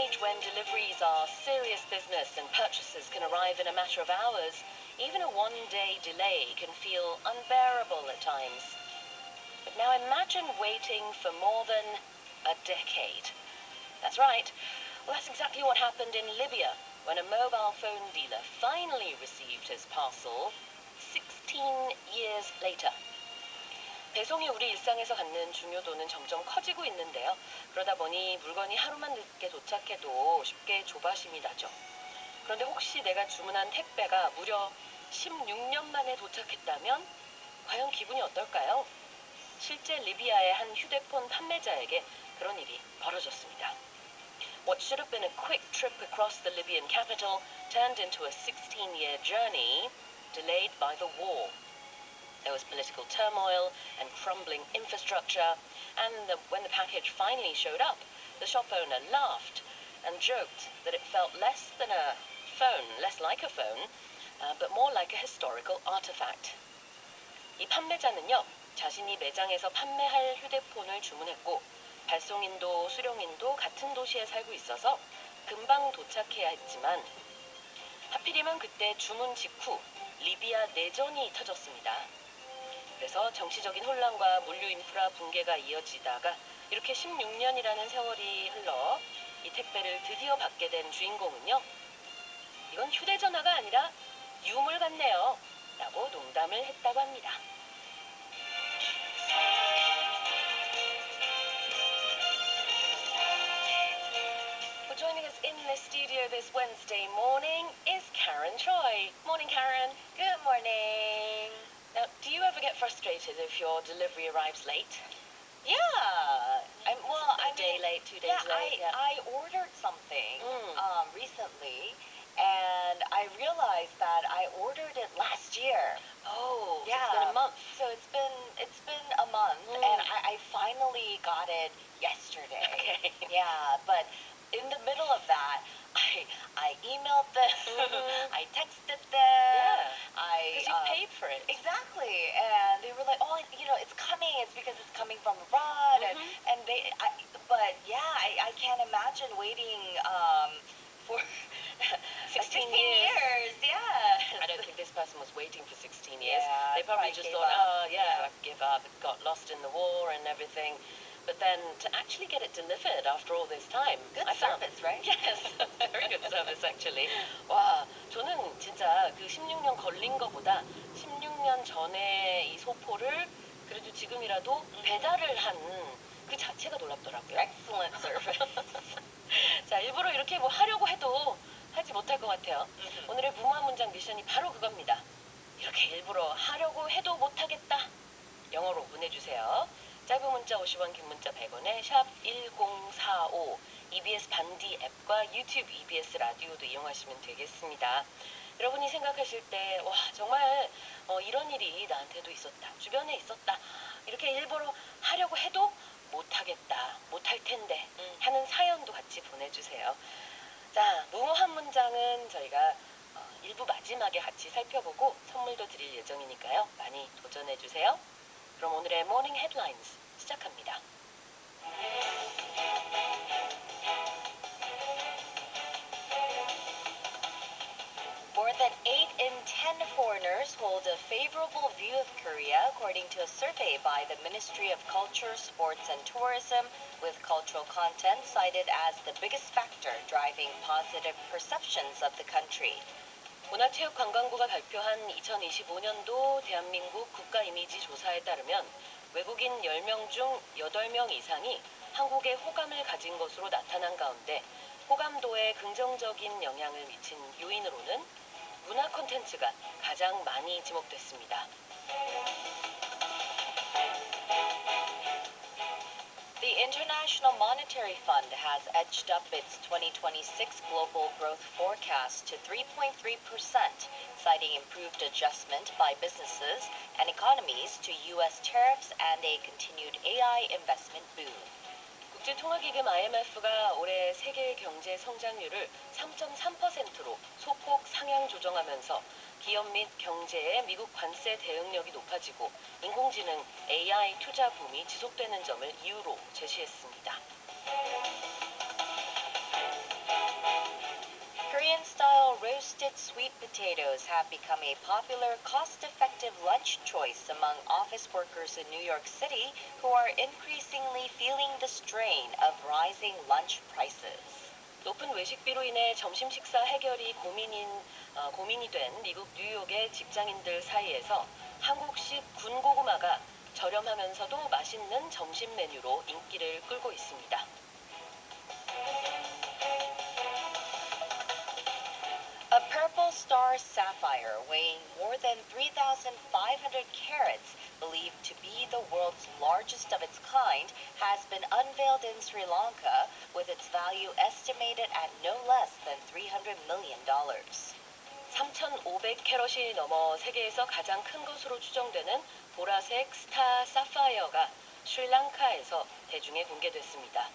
age when deliveries are serious business and purchases can arrive in a matter of hours, even a one-day delay can feel unbearable at times. But now imagine waiting for more than a decade. That's right. Well, that's exactly what happened in Libya when a mobile phone dealer finally received his parcel 16 years later. 배송이 우리 일상에서 갖는 중요도는 점점 커지고 있는데요. 그러다 보니 물건이 하루만 늦게 도착해도 쉽게 조바심이 나죠. 그런데 혹시 내가 주문한 택배가 무려 16년 만에 도착했다면 과연 기분이 어떨까요? 실제 리비아의 한 휴대폰 판매자에게 그런 일이 벌어졌습니다. What should have been a quick trip across the Libyan capital turned into a 16-year journey, delayed by the war. There was political turmoil and crumbling infrastructure, and when the package finally showed up, the shop owner laughed and joked that it felt less than a phone, less like a phone, but more like a historical artifact. 이 판매자는요, 자신이 매장에서 판매할 휴대폰을 주문했고 발송인도 수령인도 같은 도시에 살고 있어서 금방 도착해야 했지만 하필이면 그때 주문 직후 리비아 내전이 터졌습니다. 그래서 정치적인 혼란과 물류 인프라 붕괴가 이어지다가 이렇게 16년이라는 세월이 흘러 이 택배를 드디어 받게 된 주인공은요. 이건 휴대전화가 아니라 유물 같네요. 라고 농담을 했다고 합니다. Joining us in the studio this Wednesday morning is Karen Choi. Morning, Karen. Good morning. Now, do you ever get frustrated if your delivery arrives late? Yeah. A day late, 2 days late. I ordered something recently, and I realized that I ordered it last year. Oh, yeah. It's been a month. So it's been a month, and I finally got it yesterday. Okay. Yeah, but in the middle of that, I emailed them, I texted them. Yeah. Because you paid for it. Exactly, and they were like, "Oh, it's coming. It's because it's coming from abroad." And but yeah, I can't imagine waiting for 16 years. Yeah. I don't think this person was waiting for 16 years. Yeah, They probably just thought, yeah. I've give up. It got lost in the war and everything. But then to actually get it delivered after all this time. Good service, right? Yes, very good service actually. 와, 저는 진짜 그 16년 걸린 거보다 16년 전에 이 소포를 그래도 지금이라도 배달을 한 그 자체가 놀랍더라고요. Excellent service. 자, 일부러 이렇게 뭐 하려고 해도 하지 못할 것 같아요. 오늘의 무모한 문장 미션이 바로 그겁니다. 이렇게 일부러 하려고 해도 못하겠다. 영어로 보내주세요. 짧은 문자 50원, 긴 문자 100원에 샵 1045 EBS 반디 앱과 유튜브 EBS 라디오도 이용하시면 되겠습니다. 여러분이 생각하실 때 와 정말 이런 일이 나한테도 있었다. 주변에 있었다. 이렇게 일부러 하려고 해도 못하겠다. 못할 텐데 하는 사연도 같이 보내주세요. 자, 무모한 문장은 저희가 일부 마지막에 같이 살펴보고 선물도 드릴 예정이니까요. 많이 도전해주세요. 그럼 오늘의 모닝 헤드라인스 시작합니다. More than 8 in 10 foreigners hold a favorable view of Korea, according to a survey by the Ministry of Culture, Sports and Tourism, with cultural content cited as the biggest factor driving positive perceptions of the country. 문화체육관광부가 발표한 2025년도 대한민국 국가이미지 조사에 따르면 외국인 10명 중 8명 이상이 한국에 호감을 가진 것으로 나타난 가운데 호감도에 긍정적인 영향을 미친 요인으로는 문화 콘텐츠가 가장 많이 지목됐습니다. The International Monetary Fund has edged up its 2026 global growth forecast to 3.3%, citing improved adjustment by businesses and economies to U.S. tariffs and a continued AI investment boom. 국제통화기금 IMF가 올해 세계 경제 성장률을 3.3%로 소폭 상향 조정하면서 기업 및 경제의 미국 관세 대응력이 높아지고 인공지능 AI 투자 붐이 지속되는 점을 이유로 제시했습니다. sweet potatoes have become a popular, cost-effective lunch choice among office workers in New York City who are increasingly feeling the strain of rising lunch prices. 높은 외식비로 인해 점심 식사 해결이 고민이 된 미국 뉴욕의 직장인들 사이에서 한국식 군고구마가 저렴하면서도 맛있는 점심 메뉴로 인기를 끌고 있습니다. A purple star sapphire weighing more than 3,500 carats, believed to be the world's largest of its kind, has been unveiled in Sri Lanka, with its value estimated at no less than $300 million. 3,500캐럿이 넘어 세계에서 가장 큰 것으로 추정되는 보라색 스타 사파이어가 스리랑카에서 대중에 공개됐습니다.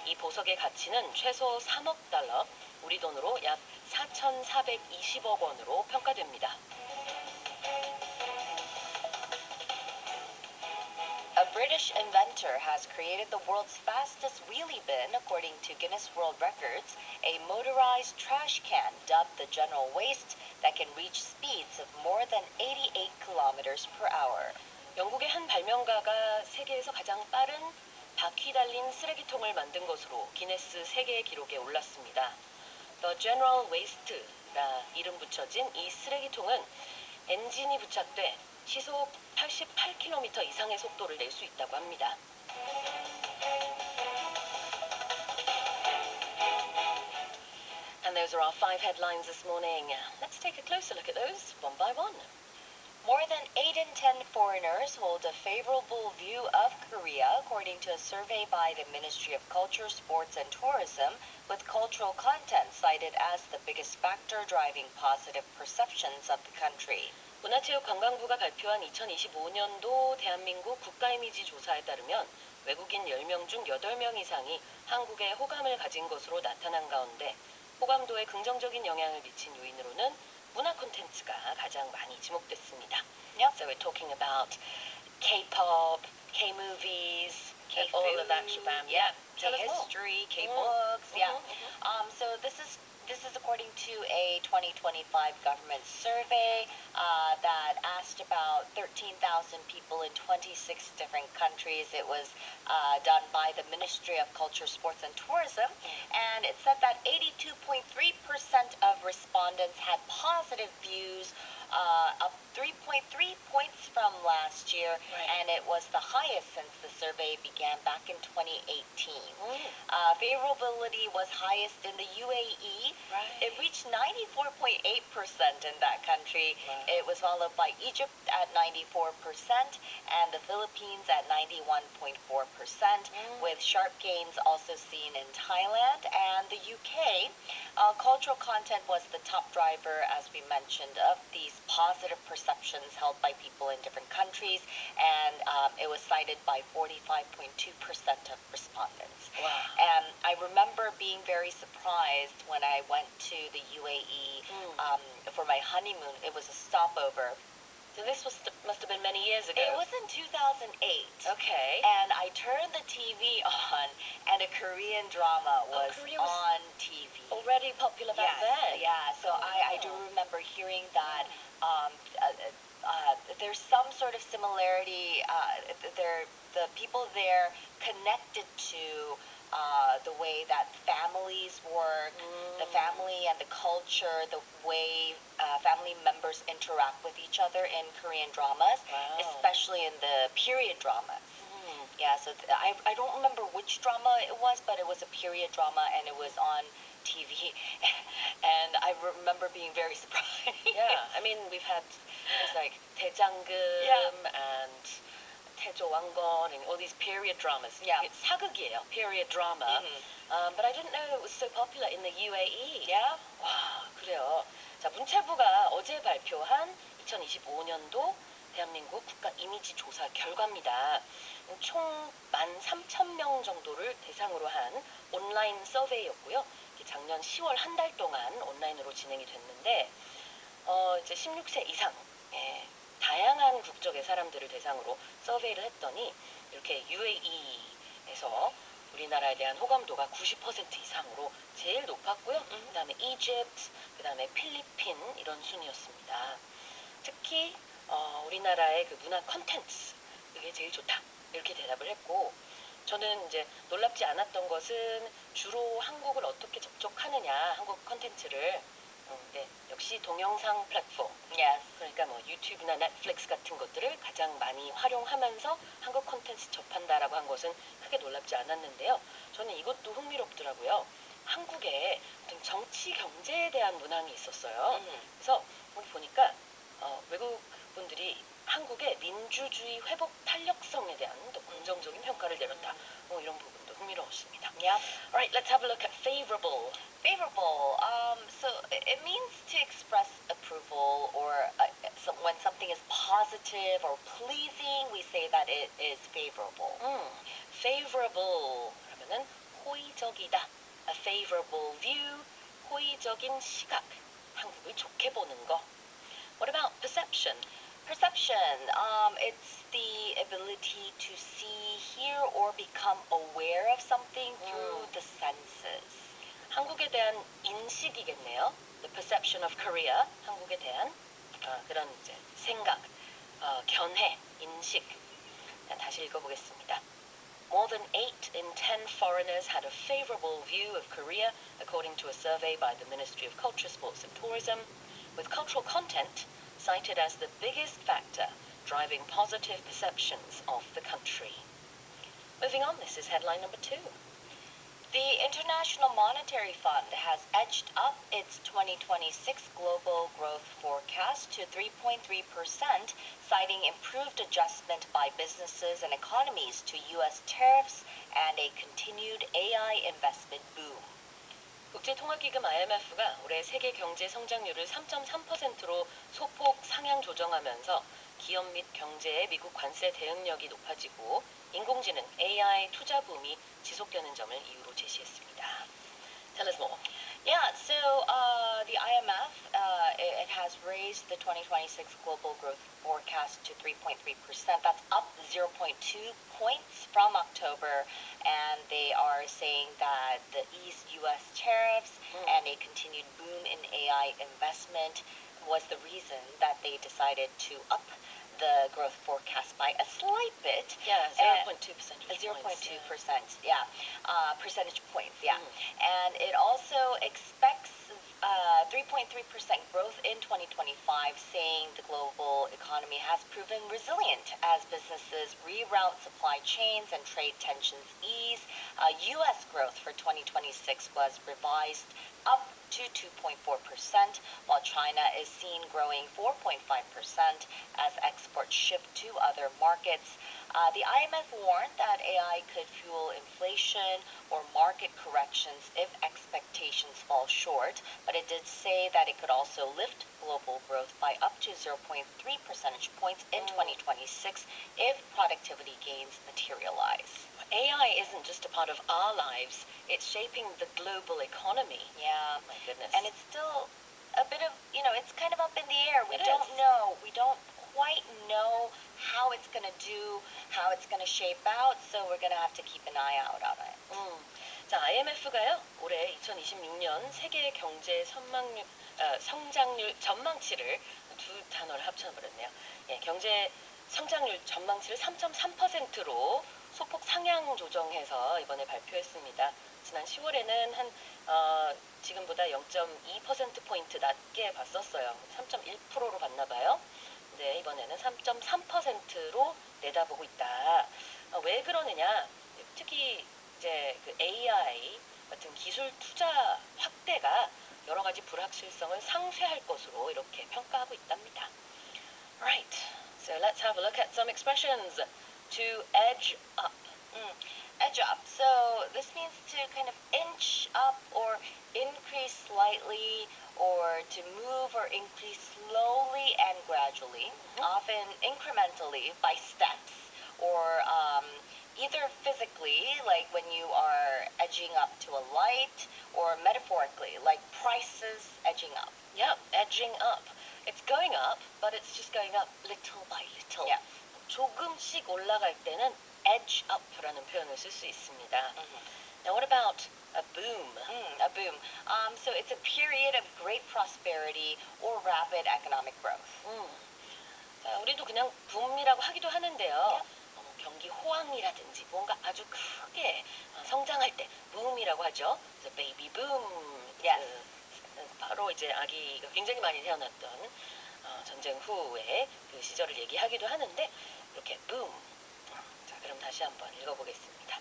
이 보석의 가치는 최소 3억 달러, 우리 돈으로 약 4,420억 원으로 평가됩니다. A British inventor has created the world's fastest wheelie bin, according to Guinness World Records, a motorized trash can dubbed the General Waste that can reach speeds of more than 88 kilometers per hour. 영국의 한 발명가가 세계에서 가장 빠른 바퀴 달린 쓰레기통을 만든 것으로 기네스 세계 기록에 올랐습니다. The General Waste라 이름 붙여진 이 쓰레기통은 엔진이 부착돼 시속 88km 이상의 속도를 낼 수 있다고 합니다. And those are our 5 headlines this morning. Let's take a closer look at those one by one. More than 8 in 10 foreigners hold a favorable view of Korea, according to a survey by the Ministry of Culture, Sports and Tourism, with cultural content cited as the biggest factor driving positive perceptions of the country. 문화체육관광부가 발표한 2025년도 대한민국 국가이미지 조사에 따르면 외국인 10명 중 8명 이상이 한국에 호감을 가진 것으로 나타난 가운데 호감도에 긍정적인 영향을 미친 요인으로는 문화 콘텐츠가 가장 많이 지목됐습니다. Yep. So we're talking about K-pop, K-movies, K-food, all of that shabam. yeah, Tell us more. K-history, K-books, yeah. So this is according to a 2025 government survey that asked about 13,000 people in 26 different countries. It was done by the Ministry of Culture, Sports and Tourism, and it said that 82.3% of respondents had positive views, up 3.3 points from last year, Right. and it was the highest since the survey began back in 2018. Favorability was highest in the UAE. Right. It reached 94.8% in that country. Wow. It was followed by Egypt at 94% and the Philippines at 91.4%, with sharp gains also seen in Thailand and the UK. Cultural content was the top driver, as we mentioned, of these positive perceptions held by people in different countries, and it was cited by 45.2% of respondents. Wow. And I remember being very surprised when I went to the UAE for my honeymoon. It was a stopover. So this must have been many years ago. It was in 2008. Okay. And I turned the TV on, and a Korean drama was Korea was on TV. already popular back then. Yeah. So I do remember hearing that there's some sort of similarity. The people there connected to the way that families work, the family and the culture, the way family members interact with each other in Korean dramas, Wow. especially in the period dramas. Yeah, so I don't remember which drama it was, but it was a period drama and it was on TV. And I remember being very surprised. Yeah, I mean, we've had things like 대장금 and 태조왕건 and all these period dramas. Yeah. It's 사극이에요, period drama. But I didn't know it was so popular in the UAE. Yeah. 와, 그래요. 자, 문체부가 어제 발표한 2025년도 대한민국 국가 이미지 조사 결과입니다. 총 13,000명 정도를 대상으로 한 온라인 서베이였고요. 작년 10월 한 달 동안 온라인으로 진행이 됐는데 이제 16세 이상 다양한 국적의 사람들을 대상으로 서베이를 했더니 이렇게 UAE에서 우리나라에 대한 호감도가 90% 이상으로 제일 높았고요. 그다음에 이집트, 그 다음에 필리핀 이런 순이었습니다. 특히 우리나라의 그 문화 컨텐츠 그게 제일 좋다 이렇게 대답을 했고 저는 이제 놀랍지 않았던 것은 주로 한국을 어떻게 접촉하느냐 한국 컨텐츠를 네, 역시 동영상 플랫폼 Yes. 그러니까 뭐 유튜브나 넷플릭스 같은 것들을 가장 많이 활용하면서 한국 콘텐츠 접한다라고 한 것은 크게 놀랍지 않았는데요. 저는 이것도 흥미롭더라고요. 한국에 어떤 정치 경제에 대한 문항이 있었어요. 그래서 거기 보니까 외국 분들이 한국의 민주주의 회복 탄력성에 대한 또 긍정적인 평가를 내렸다. 이런 부분도 흥미로웠습니다. Yeah. Alright, let's have a look at favorable. Favorable. So it means to express approval or when something is positive or pleasing, we say that it is favorable. favorable 그러면은 호의적이다. A favorable view, 호의적인 시각. 한국을 좋게 보는 거. What about perception? Perception, it's the ability to see, hear, or become aware of something through the senses. 한국에 대한 인식이겠네요. The perception of Korea, 한국에 대한 그런 이제 생각, 견해, 인식. 다시 읽어보겠습니다. More than 8 in 10 foreigners had a favorable view of Korea, according to a survey by the Ministry of Culture, Sports and Tourism, with cultural content cited as the biggest factor driving positive perceptions of the country. Moving on, this is headline number 2. The International Monetary Fund has edged up its 2026 global growth forecast to 3.3%, citing improved adjustment by businesses and economies to U.S. tariffs and a continued AI investment boom. 국제통화기금 IMF가 올해 세계 경제 성장률을 3.3%로 소폭 상향 조정하면서 기업 및 경제의 미국 관세 대응력이 높아지고 인공지능 AI 투자 붐이 지속되는 점을 이유로 제시했습니다. Tell us more. Yeah, so the IMF, it has raised the 2026 global growth forecast to 3.3%. That's up 0.2 points from October, and they are saying that the eased U.S. tariffs and a continued boom in AI investment was the reason that they decided to up the growth forecast by a slight bit. Yeah, 0.2 percentage 0.2%, points. yeah. Percentage points, yeah. And it also expects 3.3% growth in 2025, saying the global economy has proven resilient as businesses reroute supply chains and trade tensions ease. U.S. growth for 2026 was revised up to 2.4%, while China is seen growing 4.5% as exports shift to other markets. The IMF warned that AI could fuel inflation or market corrections if expectations fall short, but it did say that it could also lift global growth by up to 0.3 percentage points in 2026 if productivity gains materialize. AI isn't just a part of our lives, it's shaping the global economy. Yeah. My goodness. And it's still a bit of, it's kind of up in the air. We It don't is. know. We don't quite know how it's going to do, how it's going to shape out, so we're going to have to keep an eye out on it. 자, IMF가요, 올해 2026년 세계 경제 성장률 전망치를 두 단어를 합쳐버렸네요. 예, 경제 성장률 전망치를 3.3%로 소폭 상향 조정해서 이번에 발표했습니다. 지난 10월에는 지금보다 0.2%포인트 낮게 봤었어요. 3.1%로 봤나 봐요. 네, 이번에는 3.3%로 내다보고 있다. 왜 그러느냐? 특히 이제 그 AI 같은 기술 투자 확대가 여러 가지 불확실성을 상쇄할 것으로 이렇게 평가하고 있답니다. Right. So let's have a look at some expressions. To edge up. Edge up. So this means to kind of inch up or increase slightly or to move or increase slowly and gradually, often incrementally by steps or either physically, like when you are edging up to a light, or metaphorically, like prices edging up. Yeah, edging up. It's going up, but it's just going up little by little. Yeah. 조금씩 올라갈 때는 edge up라는 표현을 쓸 수 있습니다. Now what about A boom. A boom. So it's a period of great prosperity or rapid economic growth. 자, 우리도 그냥 붐이라고 하기도 하는데요. 경기 호황이라든지 뭔가 아주 크게 성장할 때 붐이라고 하죠. 그래서 베이비 붐. Yes. 바로 이제 아기가 굉장히 많이 태어났던 전쟁 후에 그 시절을 얘기하기도 하는데 이렇게 붐. 자, 그럼 다시 한번 읽어보겠습니다.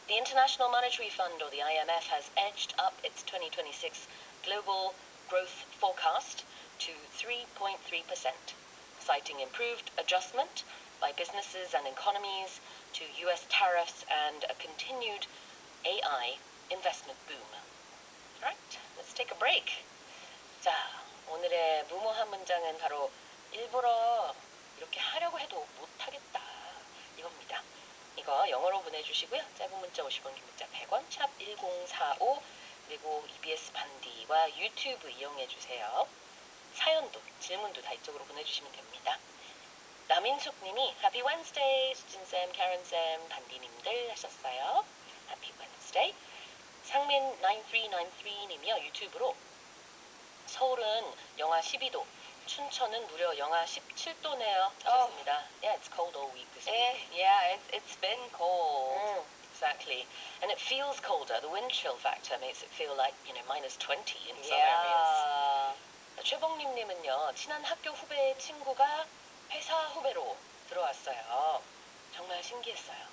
The International Monetary Fund, or the IMF, has edged up its 2026 global growth forecast to 3.3%, citing improved adjustment by businesses and economies to U.S. tariffs and a continued AI investment boom. Alright, let's take a break. 자, 오늘의 무모한 문장은 바로 일부러 이렇게 하려고 해도 못하겠다 이겁니다. 이거 영어로 보내주시고요. 짧은 문자 50원, 긴 문자 100원, 샵 1045, 그리고 EBS 반디와 유튜브 이용해주세요. 사연도 질문도 다 이쪽으로 보내주시면 됩니다. 남인숙님이 Happy Wednesday, 수진쌤, 캐런쌤, 반디님들 하셨어요. Happy Wednesday. 상민 9393님이요. 유튜브로 서울은 영하 12도, 춘천은 무려 영하 17도네요. 하셨습니다. Yeah, it's cold all week this week. Yeah, it's been cold. Exactly. And it feels colder. The wind chill factor makes it feel like, minus 20 in some areas. 최봉님님은요, 친한 학교 후배의 친구가 회사 후배로 들어왔어요. 정말 신기했어요.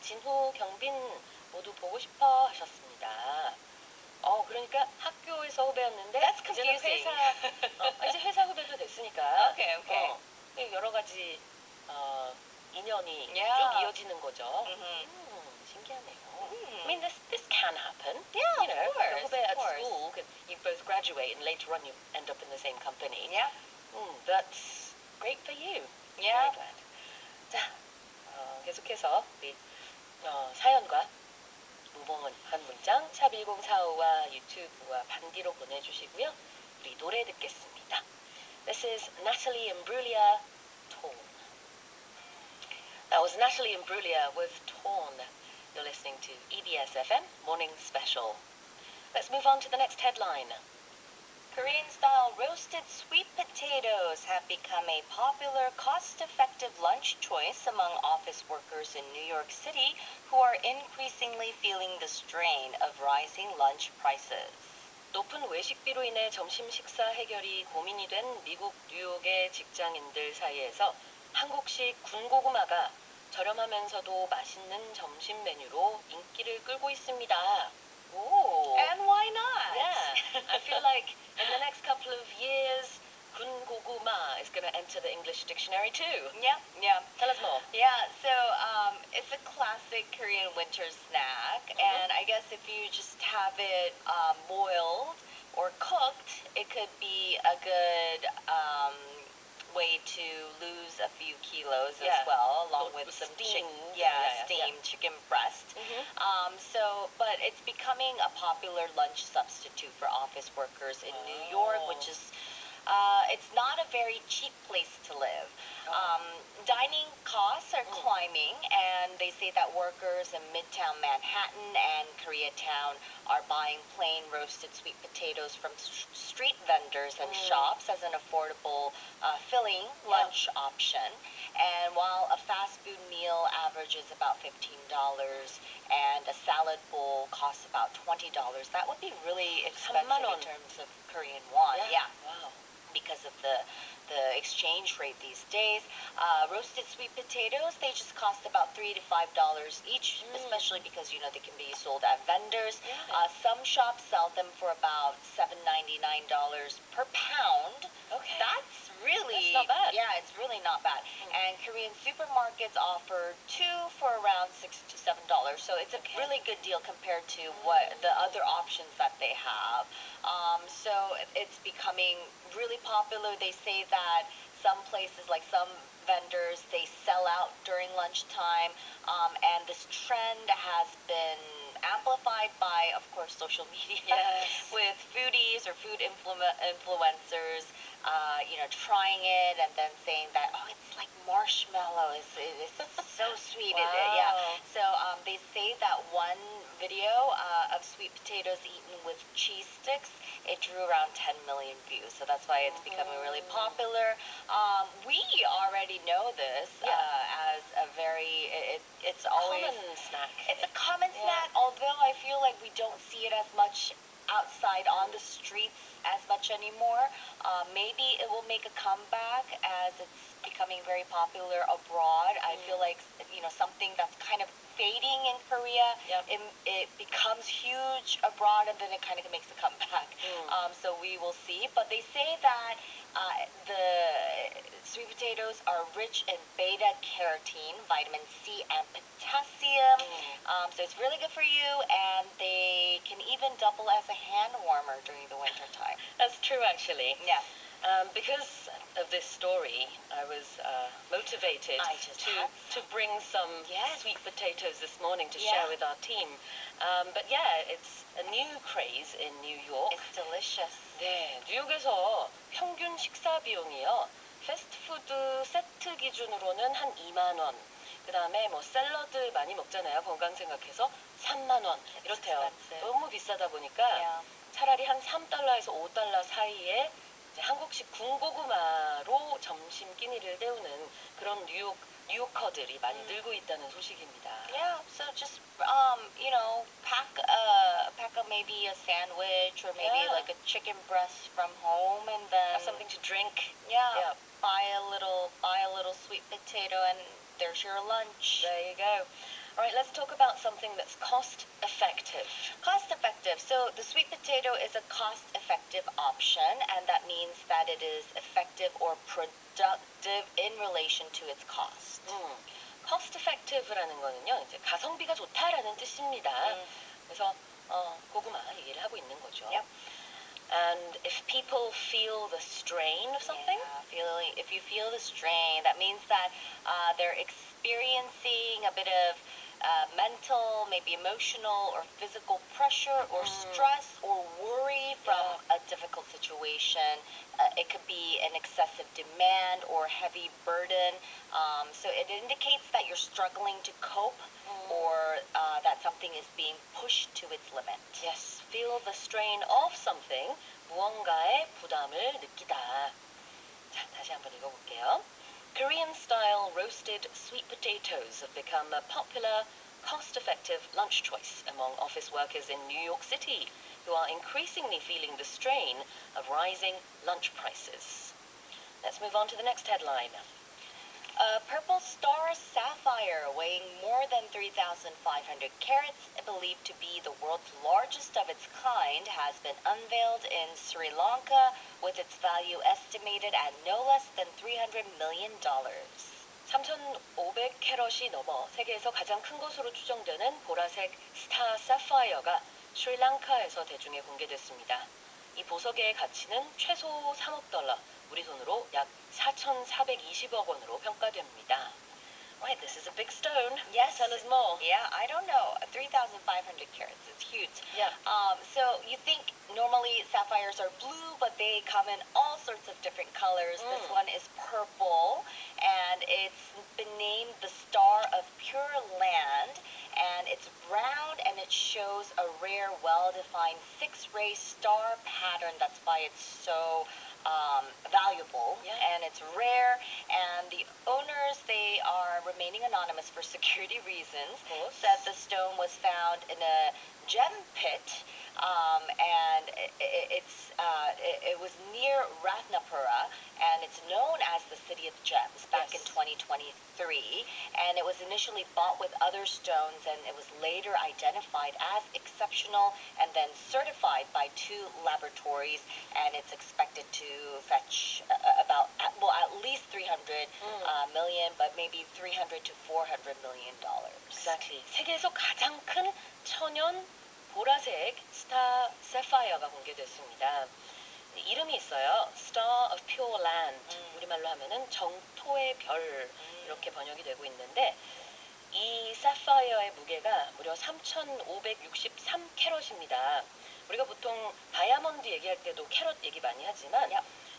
진호, 경빈 모두 보고 싶어 하셨습니다. 그러니까 학교에서 후배였는데 That's 이제는 confusing. 이제 회사 후배도 됐으니까 Okay. 여러 가지 인연이 Yeah. 쭉 이어지는 거죠. 신기하네요. Mm. I mean, this can happen. Yeah, You know, of course. like a 후배 at of course. school, you both graduate and later on you end up in the same company. Yeah. That's great for you. Yeah. Very glad. 자, 계속해서 우리 사연과 무봉은 한 문장 샵 1045와 유튜브와 반디로 보내주시고요. 우리 노래 듣겠습니다. This is Natalie Imbruglia, Torn. That was Natalie Imbruglia with Torn. You're listening to EBS FM Morning Special. Let's move on to the next headline. Korean-style roasted sweet potatoes have become a popular, cost-effective lunch choice among office workers in New York City who are increasingly feeling the strain of rising lunch prices. 높은 외식비로 인해 점심 식사 해결이 고민이 된 미국 뉴욕의 직장인들 사이에서 한국식 군고구마가 저렴하면서도 맛있는 점심 메뉴로 인기를 끌고 있습니다. Ooh. And why not? Yeah, I feel like in the next couple of years, 군고구마 is going to enter the English dictionary too. Yeah. Tell us more. Yeah, so it's a classic Korean winter snack, and I guess if you just have it boiled or cooked, it could be a good way to lose a few kilos as well, along with some steam. steamed chicken breast. But it's becoming a popular lunch substitute for office workers in New York, which is it's not a very cheap place to live. Dining costs are climbing, and they say that workers in Midtown Manhattan and Koreatown are buying plain roasted sweet potatoes from street vendors and shops as an affordable, filling lunch option. And while a fast food meal averages about $15 and a salad bowl costs about $20, that would be really expensive in terms of Korean won. Yeah. Wow. Because of the exchange rate these days. Roasted sweet potatoes, they just cost about $3 to $5 each, especially because, they can be sold at vendors. Some shops sell them for about $7.99 per pound. Okay. That's not bad. Yeah, it's really not bad. And Korean supermarkets offer two for around $6 to $7. So it's a really good deal compared to what the other options that they have. So it's becoming really popular. They say that some places, like some vendors, they sell out during lunchtime, and this trend has been amplified by, of course, social media with foodies or food influencers trying it and then saying that, oh, it's like marshmallow. It's so sweet. Wow. Yeah. So they say that one video of sweet potatoes eaten with cheese sticks, it drew around 10 million views. So that's why it's becoming really popular. We already know this as a very, it's always Common snack. it's a common Yeah. snack, although I feel like we don't see it as much outside on the streets as much anymore. Maybe it will make a comeback as it's becoming very popular abroad. I feel like something that's kind of fading in Korea, Yep. it becomes huge abroad and then it kind of makes a comeback. So we will see. But they say that the sweet potatoes are rich in beta carotene, vitamin C, and potassium. So it's really good for you, and they can even double as a hand warmer during the winter time. That's true, actually. Yeah. Because of this story, I was motivated I just had to bring some Yes. sweet potatoes this morning to Yeah. share with our team. But yeah, it's a new craze in New York. It's delicious. 네, 뉴욕에서 평균 식사 비용이요. 패스트푸드 세트 기준으로는 한 2만 원. 그 다음에 뭐 샐러드 많이 먹잖아요. 건강 생각해서 3만 원. 이렇대요. expensive. 너무 비싸다 보니까 Yeah. 차라리 한 3달러에서 5달러 사이에 이제 한국식 군고구마로 점심 끼니를 때우는 그런 뉴요커들이 많이 늘고 있다는 소식입니다. Yeah, so just pack a maybe a sandwich or maybe Yeah. like a chicken breast from home and then Have something to drink. yeah, Yep. buy a little sweet potato and there's your lunch. There you go. All right, let's talk about something that's cost effective. Cost effective. So the sweet potato is a cost effective option, and that means that it is effective or productive in relation to its cost. cost effective라는 거는요, 이제 가성비가 좋다라는 뜻입니다. 그래서 고구마 얘기를 하고 있는 거죠. Yep. And if people feel the strain of something, If you feel the strain, that means that they're experiencing a bit of mental, maybe emotional or physical pressure or stress or worry from a difficult situation. It could be an excessive demand or heavy burden. So it indicates that you're struggling to cope or that something is being pushed to its limit. yes, feel the strain of something, 무언가의 부담을 느끼다. 자, 다시 한번 읽어볼게요. Korean-style roasted sweet potatoes have become a popular, cost-effective lunch choice among office workers in New York City, who are increasingly feeling the strain of rising lunch prices. Let's move on to the next headline. A purple star sapphire weighing more than 3,500 carats, believed to be the world's largest of its kind, has been unveiled in Sri Lanka with its value estimated at no less than $300 million. 3,500캐럿이 넘어 세계에서 가장 큰 것으로 추정되는 보라색 스타 사파이어가 스리랑카에서 대중에 공개됐습니다. 이 보석의 가치는 최소 3억 달러, 우리 돈으로 약 4,420억 원으로 평가됩니다. Right, this is a big stone. Yes. Tell us more. Yeah, I don't know. 3,500 carats. It's huge. Yeah. So you think normally sapphires are blue, but they come in all sorts of different colors. This one is purple, and it's been named the Star of Pure Land, and it's round, and it shows a rare, well-defined six-ray star pattern. That's why it's so valuable, and it's rare, and the owners, they are remaining anonymous for security reasons, said the stone was found in a gem pit, and it was near Ratnapura, and it's known as the City of Gems back in 2023, and it was initially bought with other stones, and it was later identified as exceptional and then certified by 2 laboratories, and it's expected to fetch at least 300 million, but maybe 300 to 400 million dollars. Exactly. 세계에서 가장 큰 천연 보라색 스타 세파이어가 공개됐습니다. 이름이 있어요. Star of Pure Land. 우리말로 하면은 정토의 별 이렇게 번역이 되고 있는데 이 사파이어의 무게가 무려 3,563캐럿입니다. 우리가 보통 다이아몬드 얘기할 때도 캐럿 얘기 많이 하지만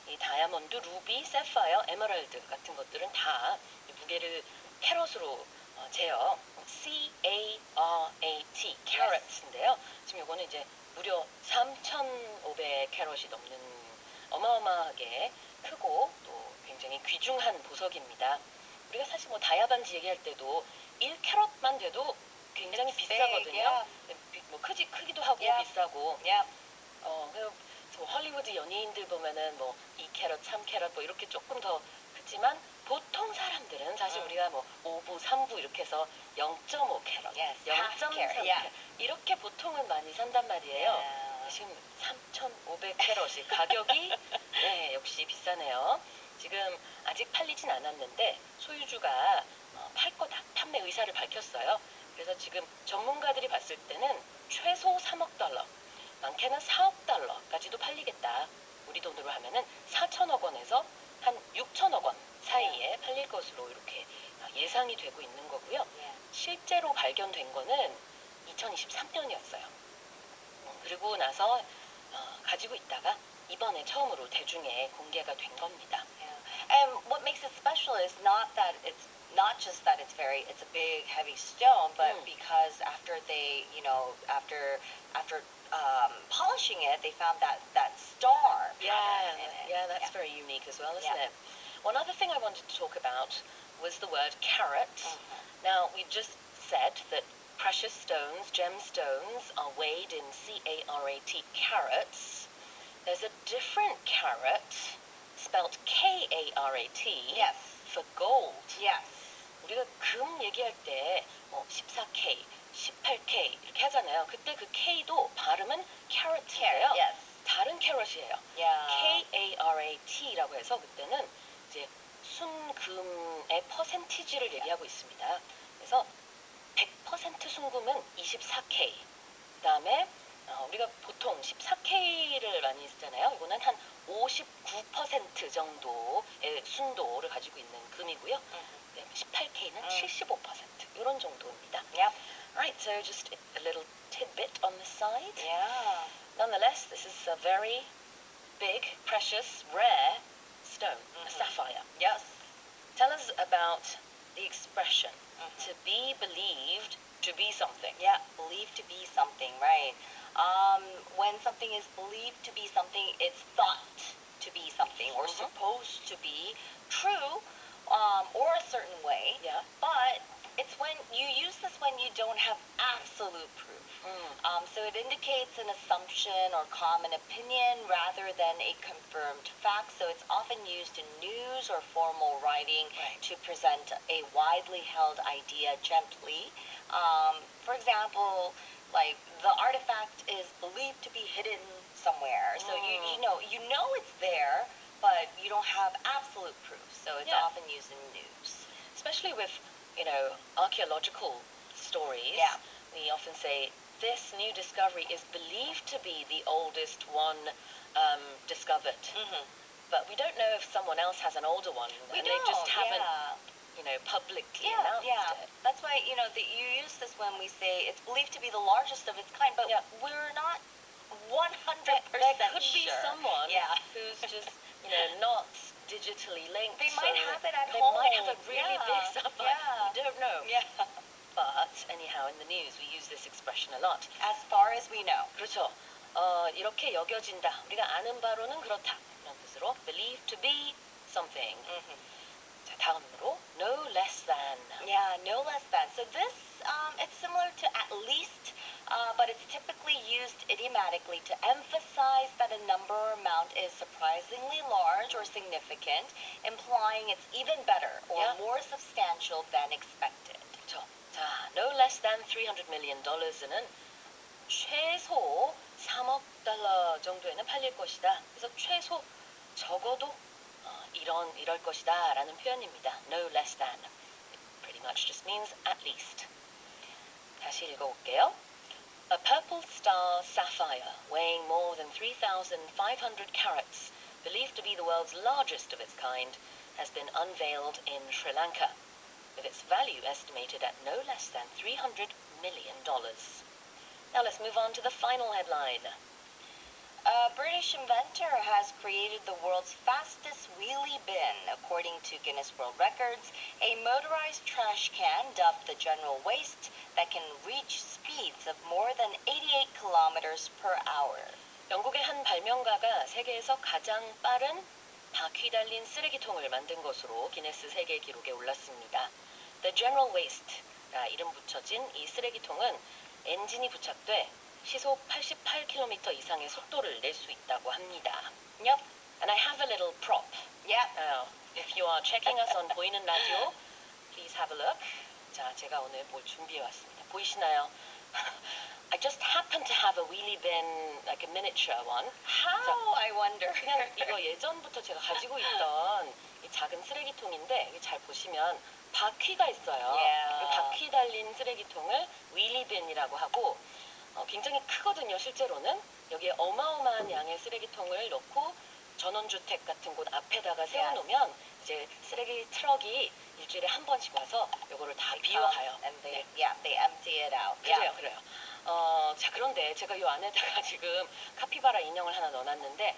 이 이 다이아몬드, 루비, 세파이어, 에메랄드 같은 것들은 다 무게를 캐럿으로 재요. C-A-R-A-T, carrots인데요. 지금 이거는 이제 무려 3,500 캐럿이 넘는 어마어마하게 크고 또 굉장히 귀중한 보석입니다. 우리가 사실 뭐 다이아 반지 얘기할 때도 1캐럿만 돼도 굉장히 비싸거든요. 뭐 크기도 하고 비싸고. 그래서 헐리우드 연예인들 보면은 뭐 2캐럿, 3캐럿 뭐 이렇게 조금 더 크지만 보통 사람들은 사실 우리가 뭐 5부, 3부 이렇게 해서 0.5캐럿, 0.3캐럿 이렇게 보통은 많이 산단 말이에요. 지금 3,500캐럿이 가격이 네, 역시 비싸네요. 지금 아직 팔리진 않았는데 소유주가 팔 거다 판매 의사를 밝혔어요. 그래서 지금 전문가들이 봤을 때는 최소 3억 달러, 많게는 4억 달러까지도 팔리겠다. 우리 돈으로 하면은 4천억 원에서 한 6천억 원 사이에 팔릴 것으로 이렇게 예상이 되고 있는 거고요. 실제로 발견된 거는 2023년이었어요. 그리고 나서 가지고 있다가 이번에 처음으로 대중에 공개가 된 겁니다. And what makes it special is not just that it's a big heavy stone, but because after they, after polishing it, they found that star pattern in it. Yeah, that's very unique as well, isn't it? One other thing I wanted to talk about was the word carat. Now, we've just said that precious stones, gemstones, are weighed in C-A-R-A-T, carats. There's a different carat, spelt K-A-R-A-T, for gold. 우리가 금 얘기할 때 14K, 18K 이렇게 하잖아요. 그때 그 K도 발음은 carat인데요. 다른 캐럿이에요. K-A-R-A-T라고 해서 그때는 이제 순금의 퍼센티지를 얘기하고 있습니다. 그래서 100% 순금은 24K. 그다음에 우리가 보통 14K를 많이 쓰잖아요. 이거는 한 59% 정도의 순도를 가지고 있는 금이고요. 18K는 75% 이런 정도입니다. Right, so just a little tidbit on the side. Nonetheless, this is a very big, precious, rare stone, a sapphire. Tell us about the expression, to be believed to be something. Believed to be something, right. When something is believed to be something, it's thought to be something or supposed to be true or a certain way. But it's when you use this when you don't have absolute proof. So it indicates an assumption or common opinion rather than a confirmed fact. So it's often used in news or formal writing to present a widely held idea gently. For example, like the artifact is believed to be hidden somewhere. So you know it's there, but you don't have absolute proof. So it's often used in news. Especially with, archaeological stories. We often say this new discovery is believed to be the oldest one discovered. But we don't know if someone else has an older one and they just haven't publicly announced it. That's why, you use this when we say it's believed to be the largest of its kind, but we're not 100% there could be sure. someone who's just, not digitally linked. They might have it at they home. They might have a really big sapphire. We don't know. But anyhow, in the news, we use this expression a lot. As far as we know. 그렇죠. 이렇게 여겨진다. 우리가 아는 바로는 그렇다. 이런 뜻으로 believe to be something. 자, 다음으로 no less than. No less than. So this, it's similar to at least, but it's typically used idiomatically to emphasize that a number or amount is surprisingly large or significant, implying it's even better or more substantial than expected. 그렇죠. 자, no less than $300 million는 최소 3억 달러 정도에는 팔릴 것이다. 그래서 최소 적어도 이럴 것이다 라는 표현입니다. No less than. It pretty much just means at least. 다시 읽어볼게요. A purple star sapphire weighing more than 3,500 carats, believed to be the world's largest of its kind, has been unveiled in Sri Lanka, with its value estimated at no less than $300 million. Now let's move on to the final headline. A British inventor has created the world's fastest wheelie bin. According to Guinness World Records, a motorized trash can dubbed the General Waste that can reach speeds of more than 88 kilometers per hour. 영국의 한 발명가가 세계에서 가장 빠른 바퀴 달린 쓰레기통을 만든 것으로 기네스 세계 기록에 올랐습니다. The General Waste가 이름 붙여진 이 쓰레기통은 엔진이 부착돼 시속 88km 이상의 속도를 낼 수 있다고 합니다. Yep. And I have a little prop. Yep. If you are checking us on 보이는 라디오, please have a look. 자, 제가 오늘 뭘 준비해 왔습니다. 보이시나요? I just happen to have a wheelie bin, like a miniature one. How, I wonder. 그냥 이거 예전부터 제가 가지고 있던 이 작은 쓰레기통인데 여기 잘 보시면 바퀴가 있어요. Yeah. 이 바퀴 달린 쓰레기통을 wheelie bin이라고 하고 굉장히 크거든요. 실제로는 여기에 어마어마한 양의 쓰레기통을 넣고 전원주택 같은 곳 앞에다가 세워놓으면 이제 쓰레기 트럭이 일주일에 한 번씩 와서 요거를 다 비워가요. And they, yeah, they empty it out. 그래요, 그래요. 자, 그런데 제가 이 안에다가 지금 카피바라 인형을 하나 넣어놨는데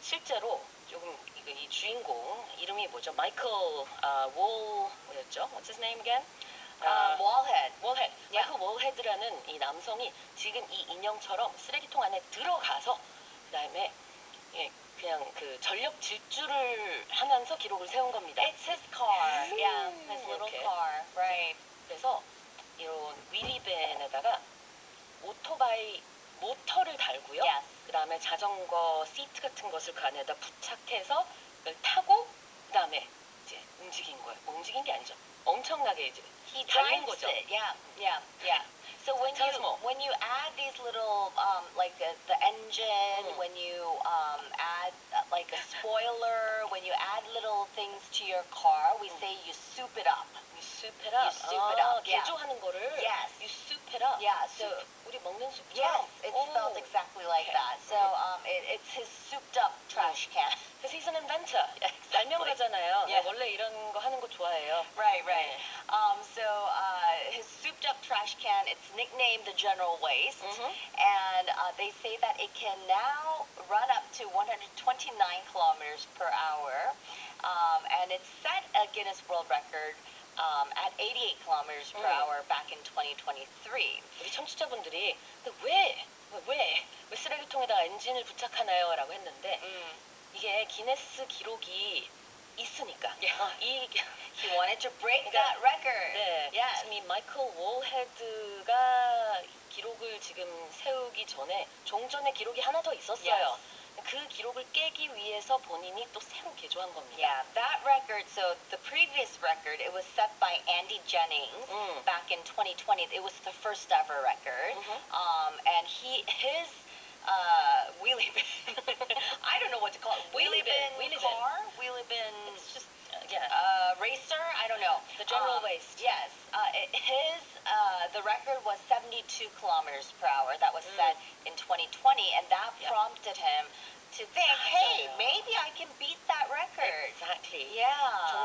실제로 조금 이 주인공 이름이 뭐죠? 마이클 뭐였죠? What's his name again? Wallhead. 월헤드. 마이클 월헤드라는 이 남성이 지금 이 인형처럼 쓰레기통 안에 들어가서 그다음에 그냥 그 전력 질주를 하면서 기록을 세운 겁니다. It's his car. Yeah, his little 이렇게. car. Right. 그래서 이런 윌리밴에다가 오토바이 모터를 달고요. Yes. 그다음에 자전거 시트 같은 것을 그 안에다 부착해서 그걸 타고 그다음에 이제 움직인 거예요. 뭐 움직인 게 아니죠. 엄청나게 이제 He 달린 drives 거죠. it. Yeah, yeah, yeah. So Tell us more. when you add these little like the engine, when you add like a spoiler, when you add little things to your car, we say you soup it up. You soup it up. You soup it up. Yeah. 개조하는 거를 Yes. You soup it up. Yeah. So 우리 먹는 숲처럼. yes, it's spelled exactly like Okay. that. So it's his souped up trash can. Because he's an inventor. Exactly. 발명가잖아요. Yeah. 원래 이런 거 하는 거 좋아해요. Right, right. 네. So his souped up trash can, it's nicknamed the General Waste, Mhm. and they say that it can now run up to 129 kilometers per hour, and it set a Guinness World Record at 88 kilometers per hour back in 2023. 우리 청취자분들이 근데 왜 쓰레기통에다가 엔진을 부착하나요? 라고 했는데 이게 기네스 기록이 있으니까 He wanted to break 그러니까, that record. 네, Yes. 지금 이 마이클 월헤드가 기록을 지금 세우기 전에 종전에 기록이 하나 더 있었어요. 그 기록을 깨기 위해서 본인이 또 새로 개조한 겁니다. Yeah, that record, so the previous record, it was set by Andy Jennings back in 2020. It was the first ever record. And his wheelie bin, I don't know what to call it, wheelie bin car? Wheelie bin It's just racer? I don't know. The General Waste. Yes. The record was 72 kilometers per hour. That was set in 2020, and that prompted him to think, hey, 맞아요. maybe I can beat that record. Exactly. Yeah.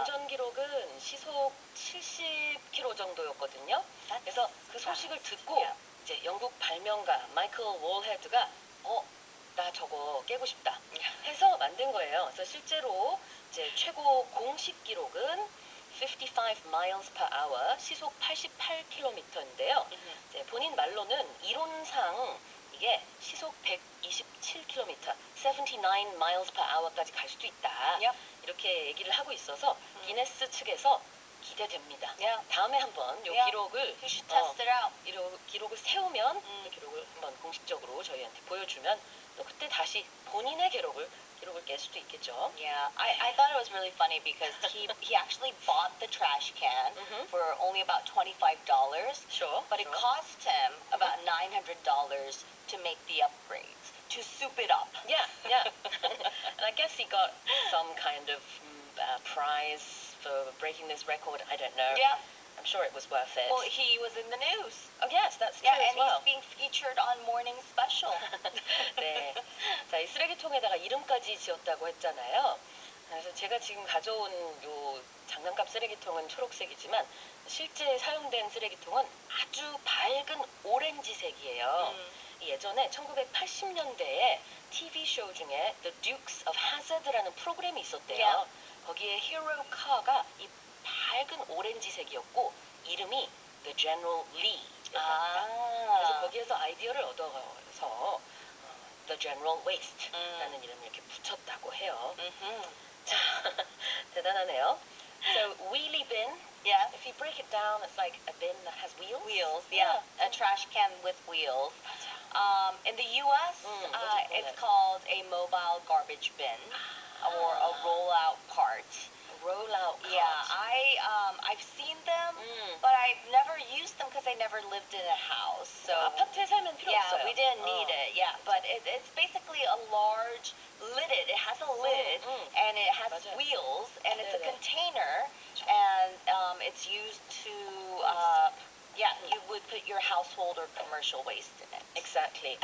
종전 기록은 시속 70km 정도였거든요. 그래서 그 소식을 듣고 이제 영국 발명가 마이클 월헤드가 나 저거 깨고 싶다 해서 만든 거예요. 그래서 실제로 이제 최고 공식 기록은 55 miles per hour, 시속 88km인데요. 이제 본인 말로는 이론상 이게 시속 127km, 79 miles per hour까지 갈 수도 있다. 이렇게 얘기를 하고 있어서 기네스 측에서 기대됩니다. 다음에 한번 이 기록을 You should test it out. 기록을 세우면 그 기록을 한번 공식적으로 저희한테 보여주면 또 그때 다시 본인의 기록을 깰 수도 있겠죠. Yeah, I thought it was really funny because he actually bought the trash can for only about $25. Sure. But it cost him about $900 to make the upgrades, to soup it up. Yeah. And I guess he got some kind of prize for breaking this record. I don't know. Yeah. I'm sure it was worth it. Well, he was in the news. Oh, yes, that's true Yeah, as and well. he's being featured on Morning Special. 네. 자, 이 쓰레기통에다가 이름까지 지었다고 했잖아요. 그래서 제가 지금 가져온 요 장난감 쓰레기통은 초록색이지만 실제 사용된 쓰레기통은 아주 밝은 오렌지색이에요. 예전에 1980년대에 TV 쇼 중에 The Dukes of Hazzard라는 프로그램이 있었대요. Yeah. 거기에 히어로 카가 이 밝은 오렌지색이었고 이름이 The General Lee였답니다. 그래서 거기에서 아이디어를 얻어서 The General Waste라는 이름을 이렇게 붙였다고 해요. 자, 대단하네요. So wheelie bin. Yes. If you break it down, it's like a bin that has wheels. Wheels, yeah. A trash can with wheels. In the U.S., it's called a mobile garbage bin or a rollout cart. Rollout cart. Yeah, I've seen them, but I've never used them because I never lived in a house. So 아파트에 살면 필요 없어요. we didn't need it. Yeah, but it's basically a large lidded. It has a lid and it has 맞아요. wheels and it's a 네네. container and it's used to you would put your household or commercial waste in it. Exactly.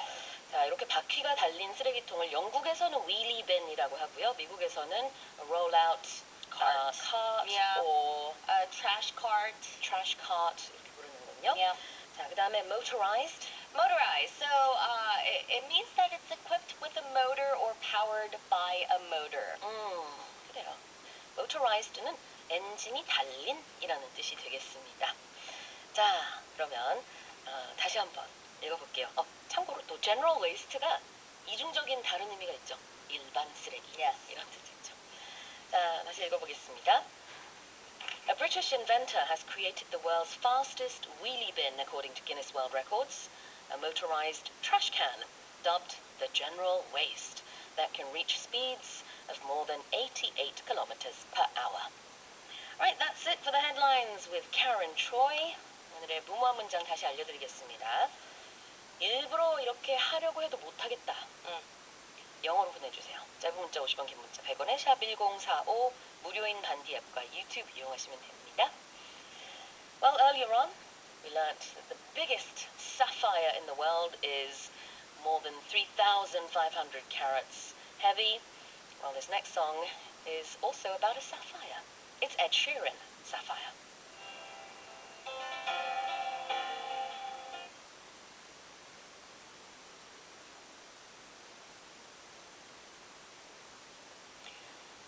자, 이렇게 바퀴가 달린 쓰레기통을 영국에서는 wheelie bin이라고 하고요. 미국에서는 rollout cart Yeah. or A trash cart. trash cart 이렇게 부르는군요. Yeah. 자, 그다음에 motorized. Motorized. So it means that it's equipped with a motor or powered by a motor. 그래요. motorized는 엔진이 달린이라는 뜻이 되겠습니다. 자, 그러면 다시 한번 읽어볼게요. 참고로 또 general waste가 이중적인 다른 의미가 있죠. 일반 쓰레기. Yes. 이런 뜻이 있죠. 자, 다시 읽어보겠습니다. A British inventor has created the world's fastest wheelie bin, according to Guinness World Records, a motorized trash can dubbed the General Waste that can reach speeds of more than 88 kilometers per hour. Alright, that's it for the headlines with Karen Choi. 오늘의 무모한 문장 다시 알려드리겠습니다. 일부러 이렇게 하려고 해도 못하겠다. 영어로 보내주세요. 짧은 문자 50원, 긴 문자 100원에 샵1045 무료인 단디 앱과 유튜브 이용하시면 됩니다. Well, earlier on, we learnt that the biggest sapphire in the world is more than 3,500 carats heavy. Well, this next song is also about a sapphire. It's Ed Sheeran, Sapphire.